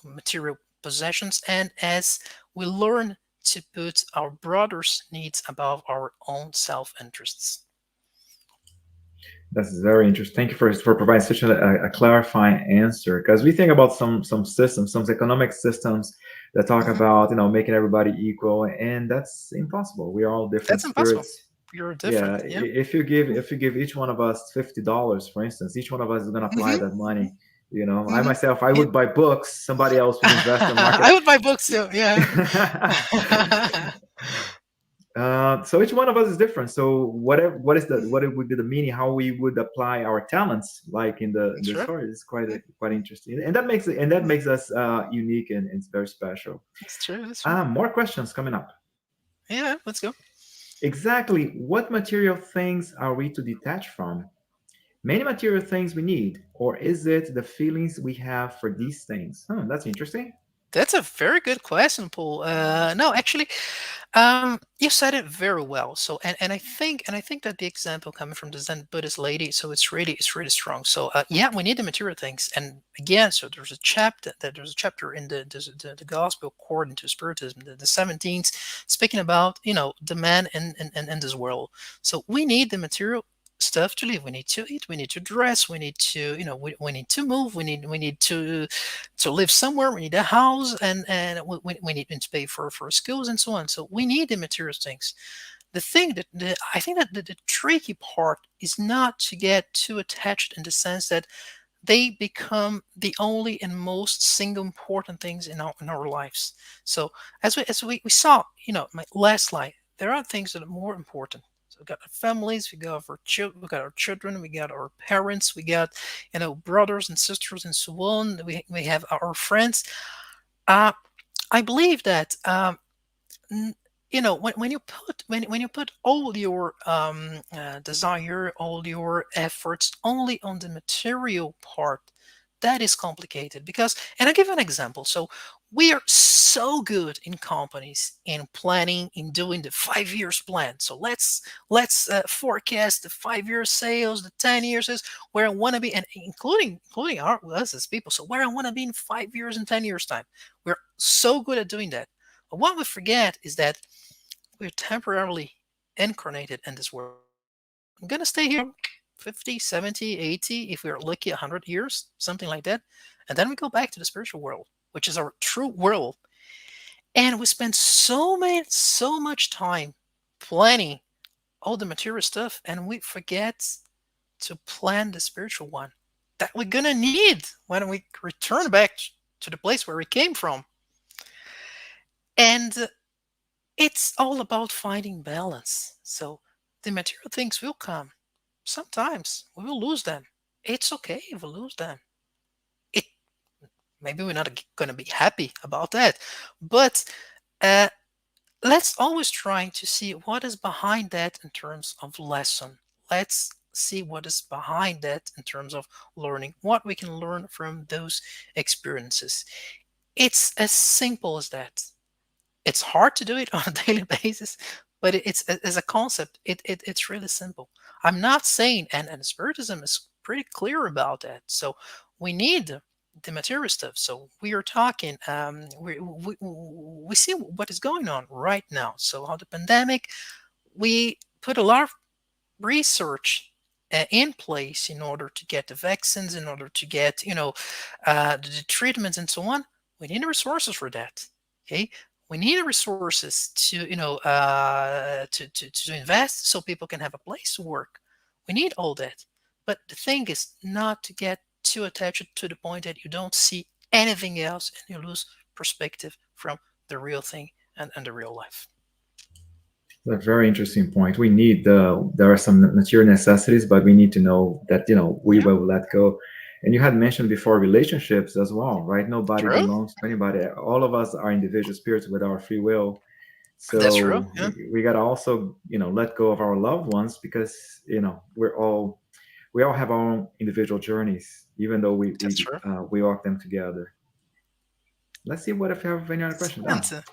material possessions, and as we learn to put our brother's needs above our own self interests. That's very interesting. Thank you for providing such a clarifying answer. Because we think about some systems, some economic systems that talk Mhm. about making everybody equal, and that's impossible. We are all different That's impossible. spirits. You're Yeah, different. Yeah. if you give each one of us $50, for instance, each one of us is going to apply Hmm. that money. I Hmm. myself, I Yeah. would buy books. Somebody else would invest in market. I would buy books too. Yeah. So each one of us is different. So what it would be the meaning, how we would apply our talents, like in the Sure. story, is Yeah, quite interesting, and that makes us unique and it's very special. that's true. That's true. More questions coming up. Yeah, let's go. Exactly, what material things are we to detach from? Many material things we need, or is it the feelings we have for these things? That's interesting. That's a very good question, Paul. No, actually, you said it very well. So, and I think that the example coming from the Zen Buddhist lady, so it's really strong. So, yeah, we need the material things, and again, so there's a chapter in the Gospel according to Spiritism, the 17th, speaking about the man in this world. So we need the material stuff to live. We need to eat. We need to dress. We need to we need to move. We need to live somewhere. We need a house, and we need to pay for schools and so on. So we need the material things. The thing that I think that the tricky part is not to get too attached in the sense that they become the only and most single important things in our lives. So we saw, my last slide, there are things that are more important. So we got our families, we got our children, we got our parents, we got brothers and sisters and so on. We have our friends. Uh, I believe that n- when you put all your desire, all your efforts only on the material part, that is complicated. Because, and I'll give you an example. So we are so good in companies in planning, in doing the 5 years plan. So let's forecast the 5 year sales, the 10 years is where I want to be, and including us as people. So where I want to be in 5 years and 10 years time, we're so good at doing that. But what we forget is that we're temporarily incarnated in this world. I'm going to stay here 50, 70, 80, if we're lucky, 100 years, something like that. And then we go back to the spiritual world, which is our true world. And we spend so much time planning all the material stuff, and we forget to plan the spiritual one that we're going to need when we return back to the place where we came from. And it's all about finding balance. So the material things will come. Sometimes we will lose them. It's okay if we lose them. It maybe we're not going to be happy about that, but uh, let's always try to see what is behind that in terms of lesson. Let's see what is behind that in terms of learning, what we can learn from those experiences. It's as simple as that. It's hard to do it on a daily basis, but it's as a concept, it's really simple. I'm not saying, and Spiritism is pretty clear about that. So we need the material stuff. So we are talking, we see what is going on right now. So how the pandemic, we put a lot of research in place in order to get the vaccines, in order to get the treatments and so on. We need resources for that. Okay, we need resources to to invest so people can have a place to work. We need all that, but the thing is not to get too attached to the point that you don't see anything else and you lose perspective from the real thing and the real life. A very interesting point. We need there are some material necessities, but we need to know that we Yeah, will let go. And you had mentioned before relationships as well, right? Nobody true. belongs to anybody. All of us are individual spirits with our free will. That's true. So Yeah, we got to also let go of our loved ones because we all have our own individual journeys, even though that's true. we walk them together. Let's see what if you have any other questions. Excellent.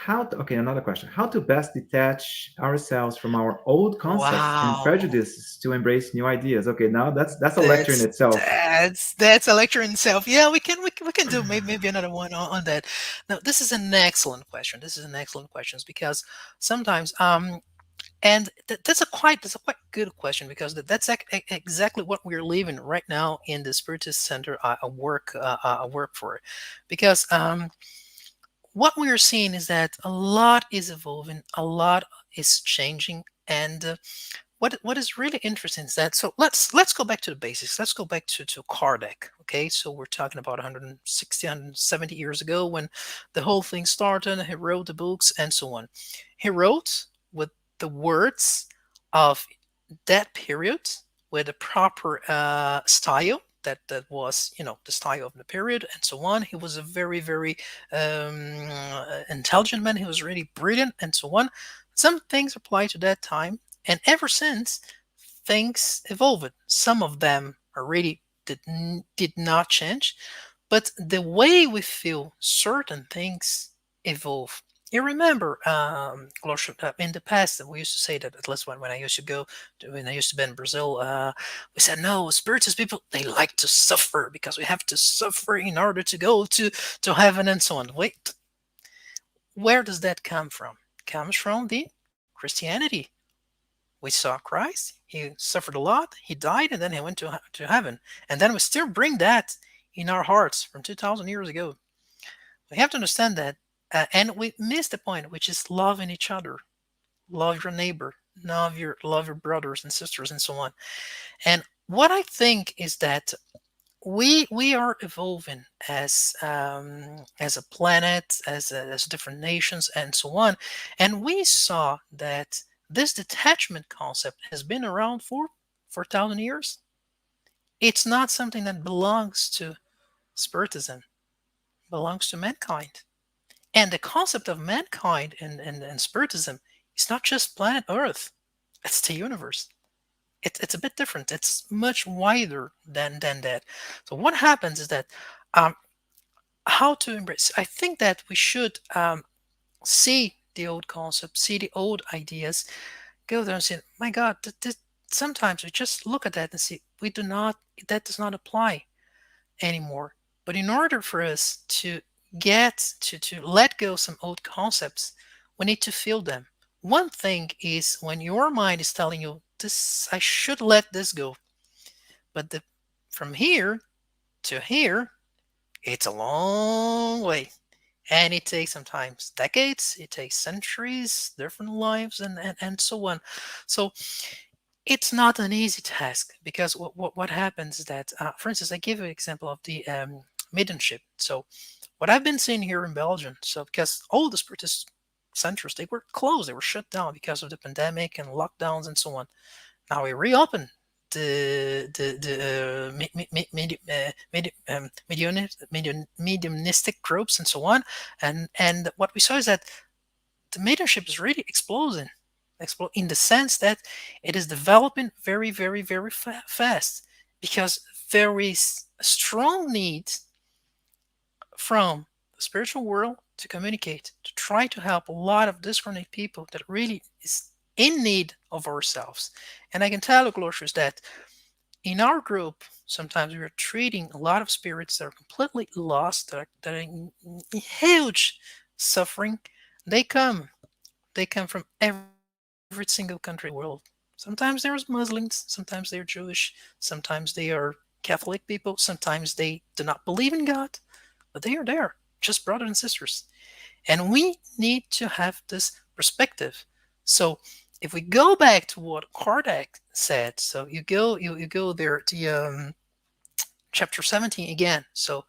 Okay, another question. How to best detach ourselves from our old concepts and Wow. prejudices to embrace new ideas? Okay, now that's a lecture in That's itself. that's a lecture in itself. Yeah, we can do maybe another one on that. Now, this is an excellent question. This is an excellent question because sometimes and that's a quite good question because that's exactly what we're living right now in the Spiritist Center I work for, because what we are seeing is that a lot is evolving, a lot is changing, and what is really interesting is that, so let's go back to the basics. Let's go back to Kardec. Okay, so we're talking about 160, 170 years ago when the whole thing started. He wrote the books and so on. He wrote. the words of that period with a proper style that was, the style of the period and so on. He was a very, very intelligent man. He was really brilliant and so on. Some things apply to that time, and ever since, things evolved. Some of them are really did not change, but the way we feel certain things evolve. You remember, in the past, we used to say that, at least when I used to when I used to be in Brazil, we said, no, Spiritist people, they like to suffer because we have to suffer in order to go to heaven and so on. Wait, where does that come from? It comes from the Christianity. We saw Christ, he suffered a lot, he died, and then he went to heaven. And then we still bring that in our hearts from 2,000 years ago. We have to understand that, and we miss the point, which is loving each other, love your neighbor, love your brothers and sisters, and so on. And what I think is that we are evolving as a planet, as different nations, and so on. And we saw that this detachment concept has been around for 4,000 years. It's not something that belongs to Spiritism, it belongs to mankind. And the concept of mankind and Spiritism is not just planet Earth, it's the universe. It's a bit different. It's much wider than that. So what happens is that, um, how to embrace. I think that we should see the old concepts, see the old ideas, go there and say, "My God, sometimes we just look at that and see we do not that does not apply anymore." But in order for us to get to let go of some old concepts, we need to feel them. One thing is when your mind is telling you this, I should let this go, but from here to here, it's a long way. And it takes sometimes decades, it takes centuries, different lives, and so on. So it's not an easy task because what happens is that, for instance, I give you an example of the mediumship. So what I've been seeing here in Belgium, so because all the Spiritist centers, they were closed, they were shut down because of the pandemic and lockdowns and so on. Now we reopen the mediumistic groups and so on, and what we saw is that the mediumship is really exploding, in the sense that it is developing very, very, very fast, because there is a strong need from the spiritual world to communicate, to try to help a lot of discarnate people that really is in need of ourselves. And I can tell you, Glorious, that in our group, sometimes we are treating a lot of spirits that are completely lost, that are in huge suffering. They come, they come from every single country in the world. Sometimes they're Muslims, sometimes they're Jewish, sometimes they are Catholic people, sometimes they do not believe in God, but they are there, just brothers and sisters. And we need to have this perspective. So if we go back to what Kardec said, so you go there to chapter 17 again. So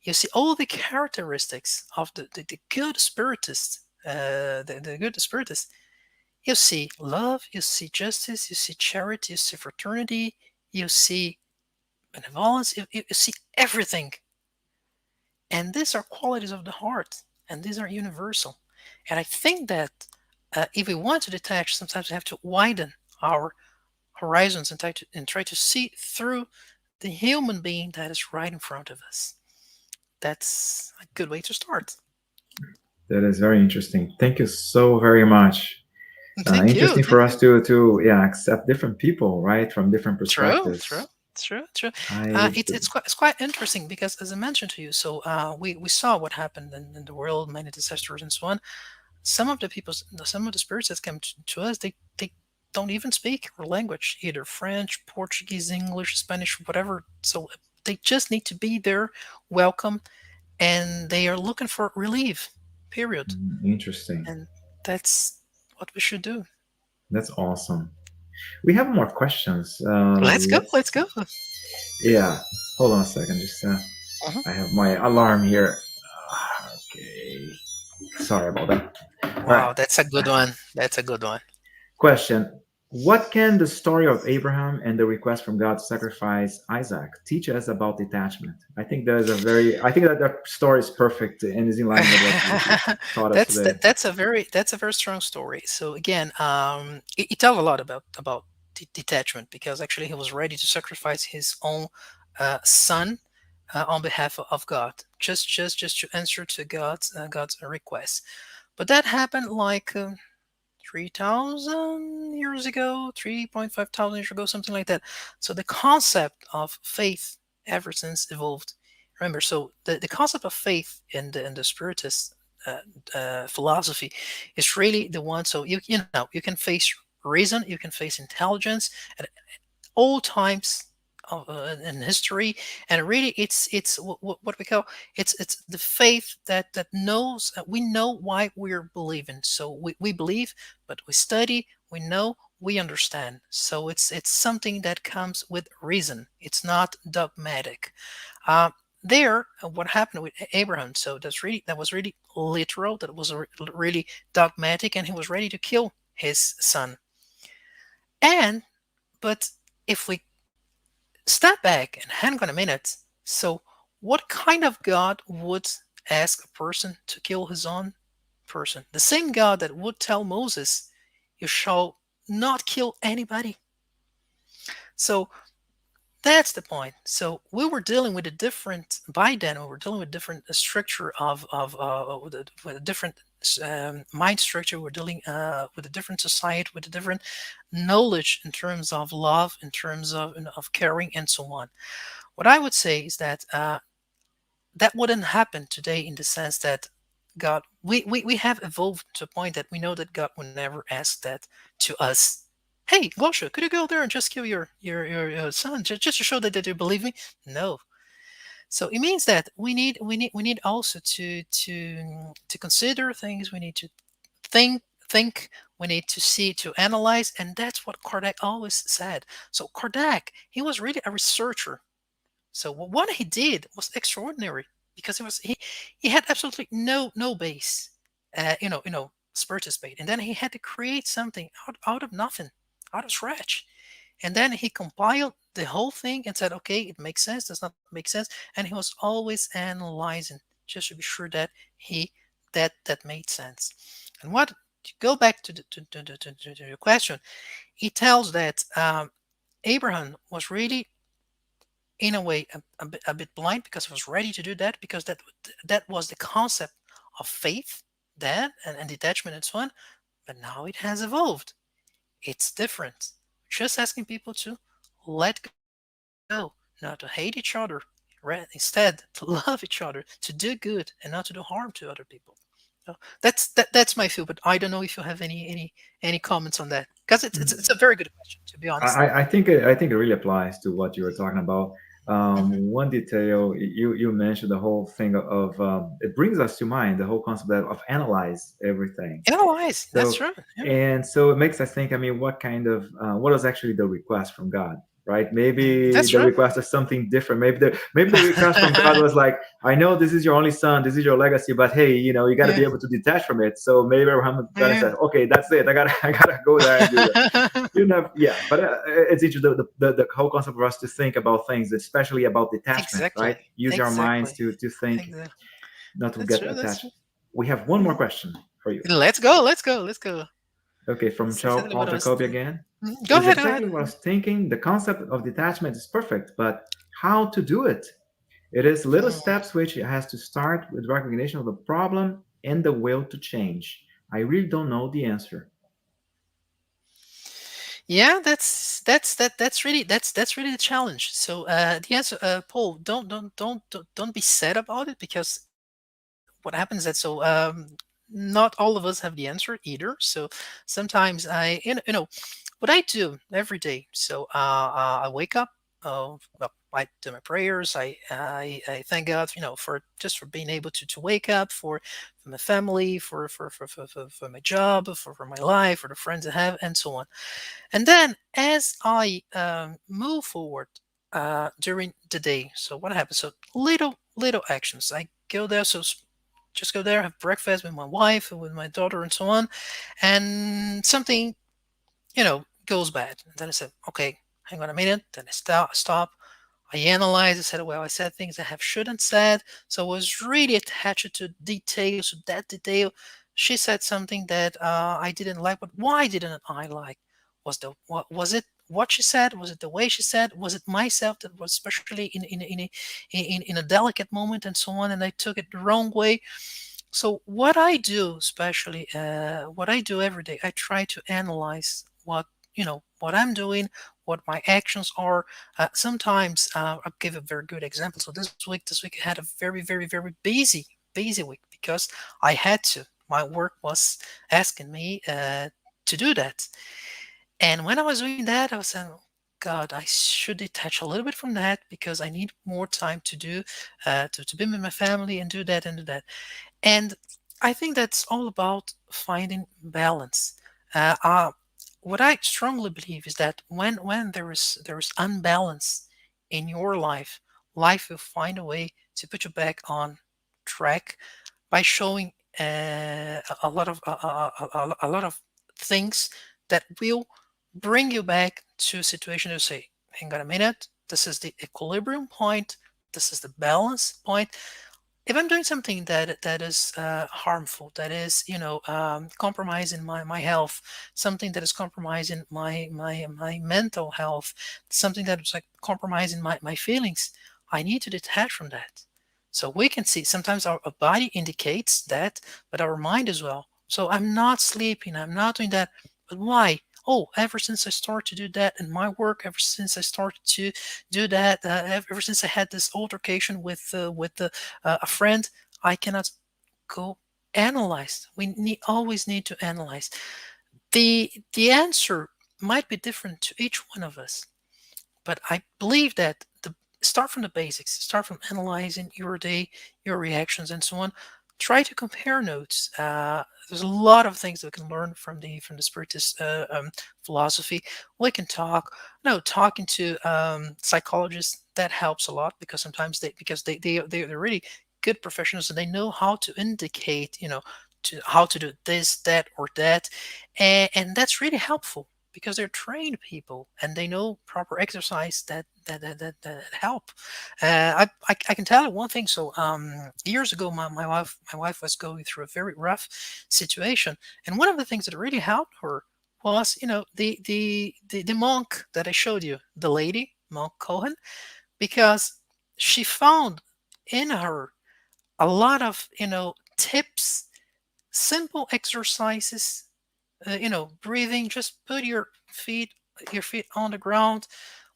you see all the characteristics of the good spiritist, the good spiritist. You see love, you see justice, you see charity, you see fraternity, you see benevolence, you see everything. And these are qualities of the heart, and these are universal. And I think that if we want to detach, sometimes we have to widen our horizons and try to see through the human being that is right in front of us. That's a good way to start. That is very interesting. Thank you so very much. Thank you. Interesting Thank for you. us to yeah, accept different people, right, from different True, true, perspectives. true, true. I It's quite interesting because, as I mentioned to you, so we saw what happened in the world, many disasters and so on. Some of the spirits that come to us, they don't even speak our language, either French, Portuguese, English, Spanish, whatever. So they just need to be there, welcome, and they are looking for relief. Period. interesting. And that's what we should do. That's awesome. We have more questions. Let's go. Let's. Let's go. Yeah. Hold on a second. Just Mhm. I have my alarm here. Okay. Sorry about that. All right. Wow, that's a good one. That's a good one. Question: what can the story of Abraham and the request from God to sacrifice Isaac teach us about detachment? I think there's a very, I think that that story is perfect and is in line with what you taught us today. That's a very strong story. So again, it tells a lot about detachment, because actually he was ready to sacrifice his own son on behalf of God, just to answer to God's request. But that happened like 3,000 years ago, 3.5 thousand years ago, something like that. So the concept of faith ever since evolved. Remember, so the concept of faith in the Spiritist philosophy is really the one. So you can face reason, you can face intelligence at all times in history, and really it's what we call, it's the faith that knows, we know why we're believing. So we believe, but we study, we know, we understand. So it's something that comes with reason. It's not dogmatic. There, what happened with Abraham, so that was really literal, that was really dogmatic, and he was ready to kill his son. And but if we step back and hang on a minute. So, what kind of God would ask a person to kill his own person? The same God that would tell Moses, "You shall not kill anybody." So that's the point. So we were dealing with a different, by then we were dealing with different structure with a different mind structure. We're dealing with a different society, with a different knowledge in terms of love, in terms of caring, and so on. What I would say is that that wouldn't happen today, in the sense that God, we have evolved to a point that we know that God would never ask that to us. Hey, Gosha, could you go there and just kill your son, just to show that you believe me? No. So it means that we need also to consider things. We need to think. We need to see, to analyze, and that's what Kardec always said. So Kardec, he was really a researcher. So what he did was extraordinary, because he had absolutely no base, Spiritus base, and then he had to create something out of nothing, out of scratch, and then he compiled the whole thing and said, okay, it makes sense, does not make sense, and he was always analyzing, just to be sure that he that made sense. And what to go back to your question, he tells that Abraham was really, in a way, a bit blind, because he was ready to do that, because that was the concept of faith then, and detachment and so on. But now it has evolved. It's different. Just asking people to let go, not to hate each other, instead to love each other, to do good, and not to do harm to other people. So that's my feel. But I don't know if you have any comments on that, because it's a very good question, to be honest. I think it really applies to what you were talking about. Hmm. One detail you mentioned, the whole thing of it brings us to mind the whole concept of analyze everything. Analyze. That's So true. Yeah. and so it makes us think. I mean, what kind of what was actually the request from God? Right? Maybe That's the true. request is something different. Maybe the request from God was like, I know this is your only son, this is your legacy, but hey, you got to be Yeah. able to detach from it. So maybe Abraham gonna Yeah. say, okay, that's it. I gotta go there and do that. Yeah, but it's interesting the whole concept for us to think about things, especially about detachment, right? Exactly. Use our minds Exactly. to think, Exactly. not to That's get true. That's attached. true. We have one more Mhm. question for you. Let's go. Let's go. Let's go. Okay, from That's exactly Paul what I was. Jacoby again. Go Is ahead. Go ahead. exactly what I was thinking. The concept of detachment is perfect, but how to do it? It is little Hmm. steps which has to start with recognition of the problem and the will to change. I really don't know the answer. Yeah, that's really the challenge. So the answer, Paul, don't be sad about it, because what happens is that, so not all of us have the answer either. So sometimes what I do every day. So I wake up. Well, I do my prayers. I thank God, for just for being able to wake up, for my family, for my job, for my life, for the friends I have, and so on. And then as I move forward during the day, so what happens? So little actions. I go there, so just go there, have breakfast with my wife, with my daughter, and so on. And something goes bad. And then I said, okay, hang on a minute. Then I stop. I analyzed. I said, well, I said things I have shouldn't said. So I was really attached to details, to that detail. She said something that I didn't like, but why didn't I like? Was it what she said? Was it the way she said? Was it myself that was especially in a delicate moment and so on, and I took it the wrong way? So what I do, especially what I do every day, I try to analyze what I'm doing, what my actions are. Sometimes I'll give a very good example. So this week I had a very, very, very busy week because I had to. My work was asking me to do that, and when I was doing that, I was saying, God, I should detach a little bit from that because I need more time to do to be with my family and do that and do that. And I think that's all about finding balance. Uh, uh, what I strongly believe is that when there is unbalance in your life, life will find a way to put you back on track by showing a lot of things that will bring you back to a situation to say, hang on a minute, this is the equilibrium point, this is the balance point. If I'm doing something that is harmful, that is compromising my health, something that is compromising my mental health, something that is like compromising my feelings, I need to detach from that. So we can see sometimes our body indicates that, but our mind as well. So I'm not sleeping, I'm not doing that, but why? Oh, ever since I started to do that in my work, ever since I started to do that, ever since I had this altercation with a friend, I cannot go analyze. Always need to analyze. The answer might be different to each one of us, but I believe that the start from the basics, start from analyzing your day, your reactions, and so on. Try to compare notes. There's a lot of things that we can learn from the Spiritist philosophy. We can talk. No, talking to psychologists, that helps a lot because sometimes they're really good professionals and they know how to indicate to how to do this, that, or that, and that's really helpful because they're trained people and they know proper exercise that help. I can tell you one thing. So years ago, my wife was going through a very rough situation, and one of the things that really helped her was the monk that I showed you, the lady monk Cohen, because she found in her a lot of tips, simple exercises, breathing. Just put your feet on the ground,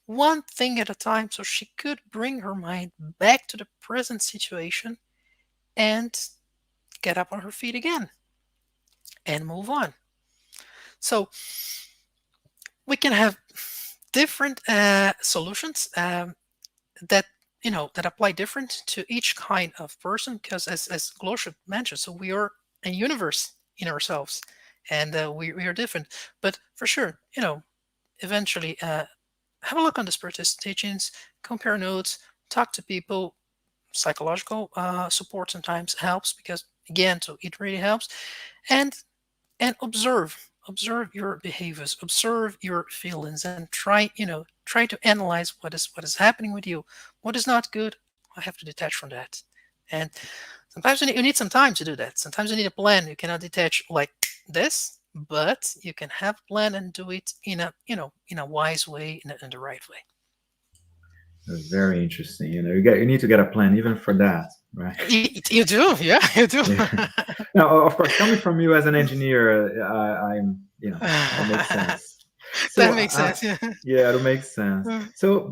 one thing at a time, so she could bring her mind back to the present situation and get up on her feet again and move on. So we can have different solutions that that apply different to each kind of person because as Glosha mentioned, so we are a universe in ourselves, and we are different. But for sure, eventually have a look on the Spiritist teachings, compare notes, talk to people. Psychological support sometimes helps because again, so it really helps, and observe your behaviors, observe your feelings, and try to analyze what is happening with you. What is not good, I have to detach from that. And sometimes you need some time to do that. Sometimes you need a plan. You cannot detach like this, but you can have a plan and do it in a wise way, in the right way. Very interesting. You need to get a plan even for that, right? You do, yeah, you do. Yeah. Now, of course, coming from you as an engineer, I'm, it makes sense. That So, makes sense. Yeah. yeah, it'll make sense. Uh, So,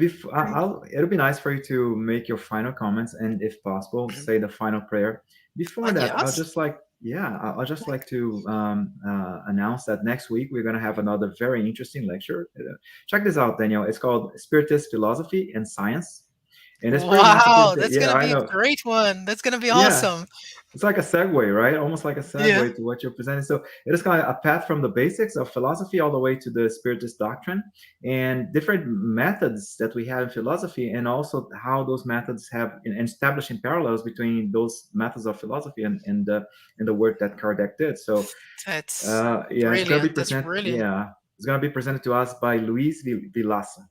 it'll be nice for you to make your final comments and, if possible, say the final prayer. Before that, yes. I'll just like to announce that next week we're going to have another very interesting lecture. Check this out, Daniel. It's called Spiritist Philosophy and Science, and it's pretty much Wow, that's yeah, gonna I be a know. great one. That's gonna be Yeah, awesome. it's like a segue, right? Almost like a Yeah. segue to what you're presenting. So it is kind of a path from the basics of philosophy all the way to the Spiritist doctrine and different methods that we have in philosophy, and also how those methods have and establishing parallels between those methods of philosophy and the work that Kardec did. So That's yeah, it's gonna be brilliant. That's present. brilliant. Yeah, It's going to be presented to us by Luis Vilasa.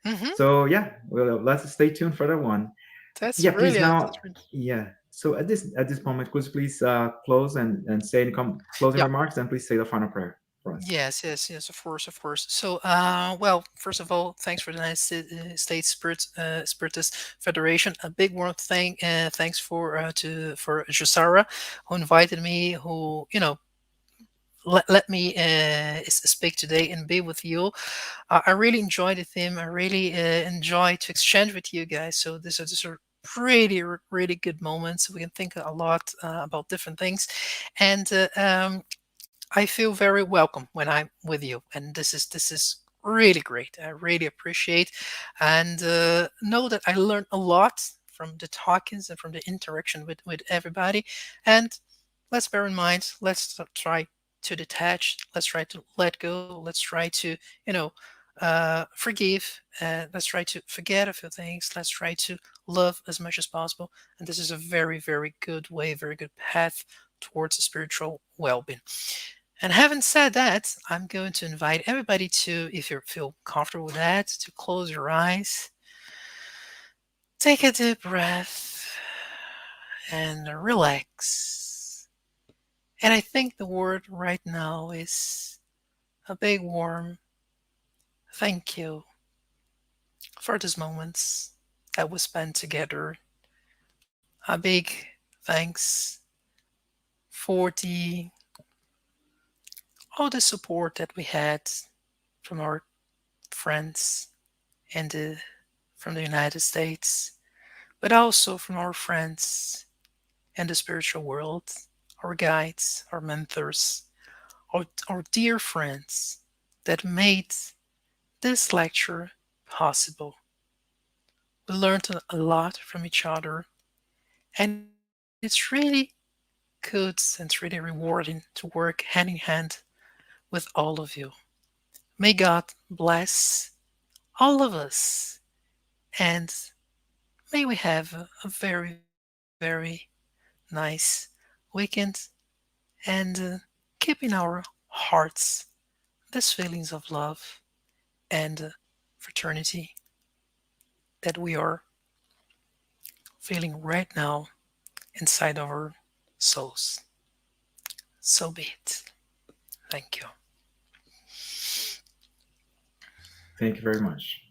Hmm. So yeah, well, let's stay tuned for that one. That's Yeah, please really, now. that's really, Yeah. So at this moment, could you please close and say any closing yeah. remarks, and please say the final prayer for us. Yes, yes, yes, of course, of course. So, well, first of all, thanks for the States Spiritist Federation. A big warm thanks for Jusara, who invited me, who let me speak today and be with you. I really enjoyed the theme. I really enjoy to exchange with you guys. So these are really good moments. We can think a lot about different things, and I feel very welcome when I'm with you, and this is really great. I really appreciate, and know that I learned a lot from the talkings and from the interaction with everybody. And let's bear in mind, let's try to detach. Let's try to let go. Let's try to forgive. Let's try to forget a few things. Let's try to love as much as possible. And this is a very good way, very good path towards a spiritual well-being. And having said that, I'm going to invite everybody to, if you feel comfortable with that, to close your eyes, take a deep breath, and relax. And I think the word right now is a big warm thank you for these moments that we spent together. A big thanks for the all the support that we had from our friends and from the United States, but also from our friends in the spiritual world, our guides, our mentors, our dear friends that made this lecture possible. We learned a lot from each other, and it's really good and it's really rewarding to work hand in hand with all of you. May God bless all of us, and may we have a very nice weekend, and keep in our hearts these feelings of love and fraternity that we are feeling right now inside our souls. So be it. Thank you. Thank you very much.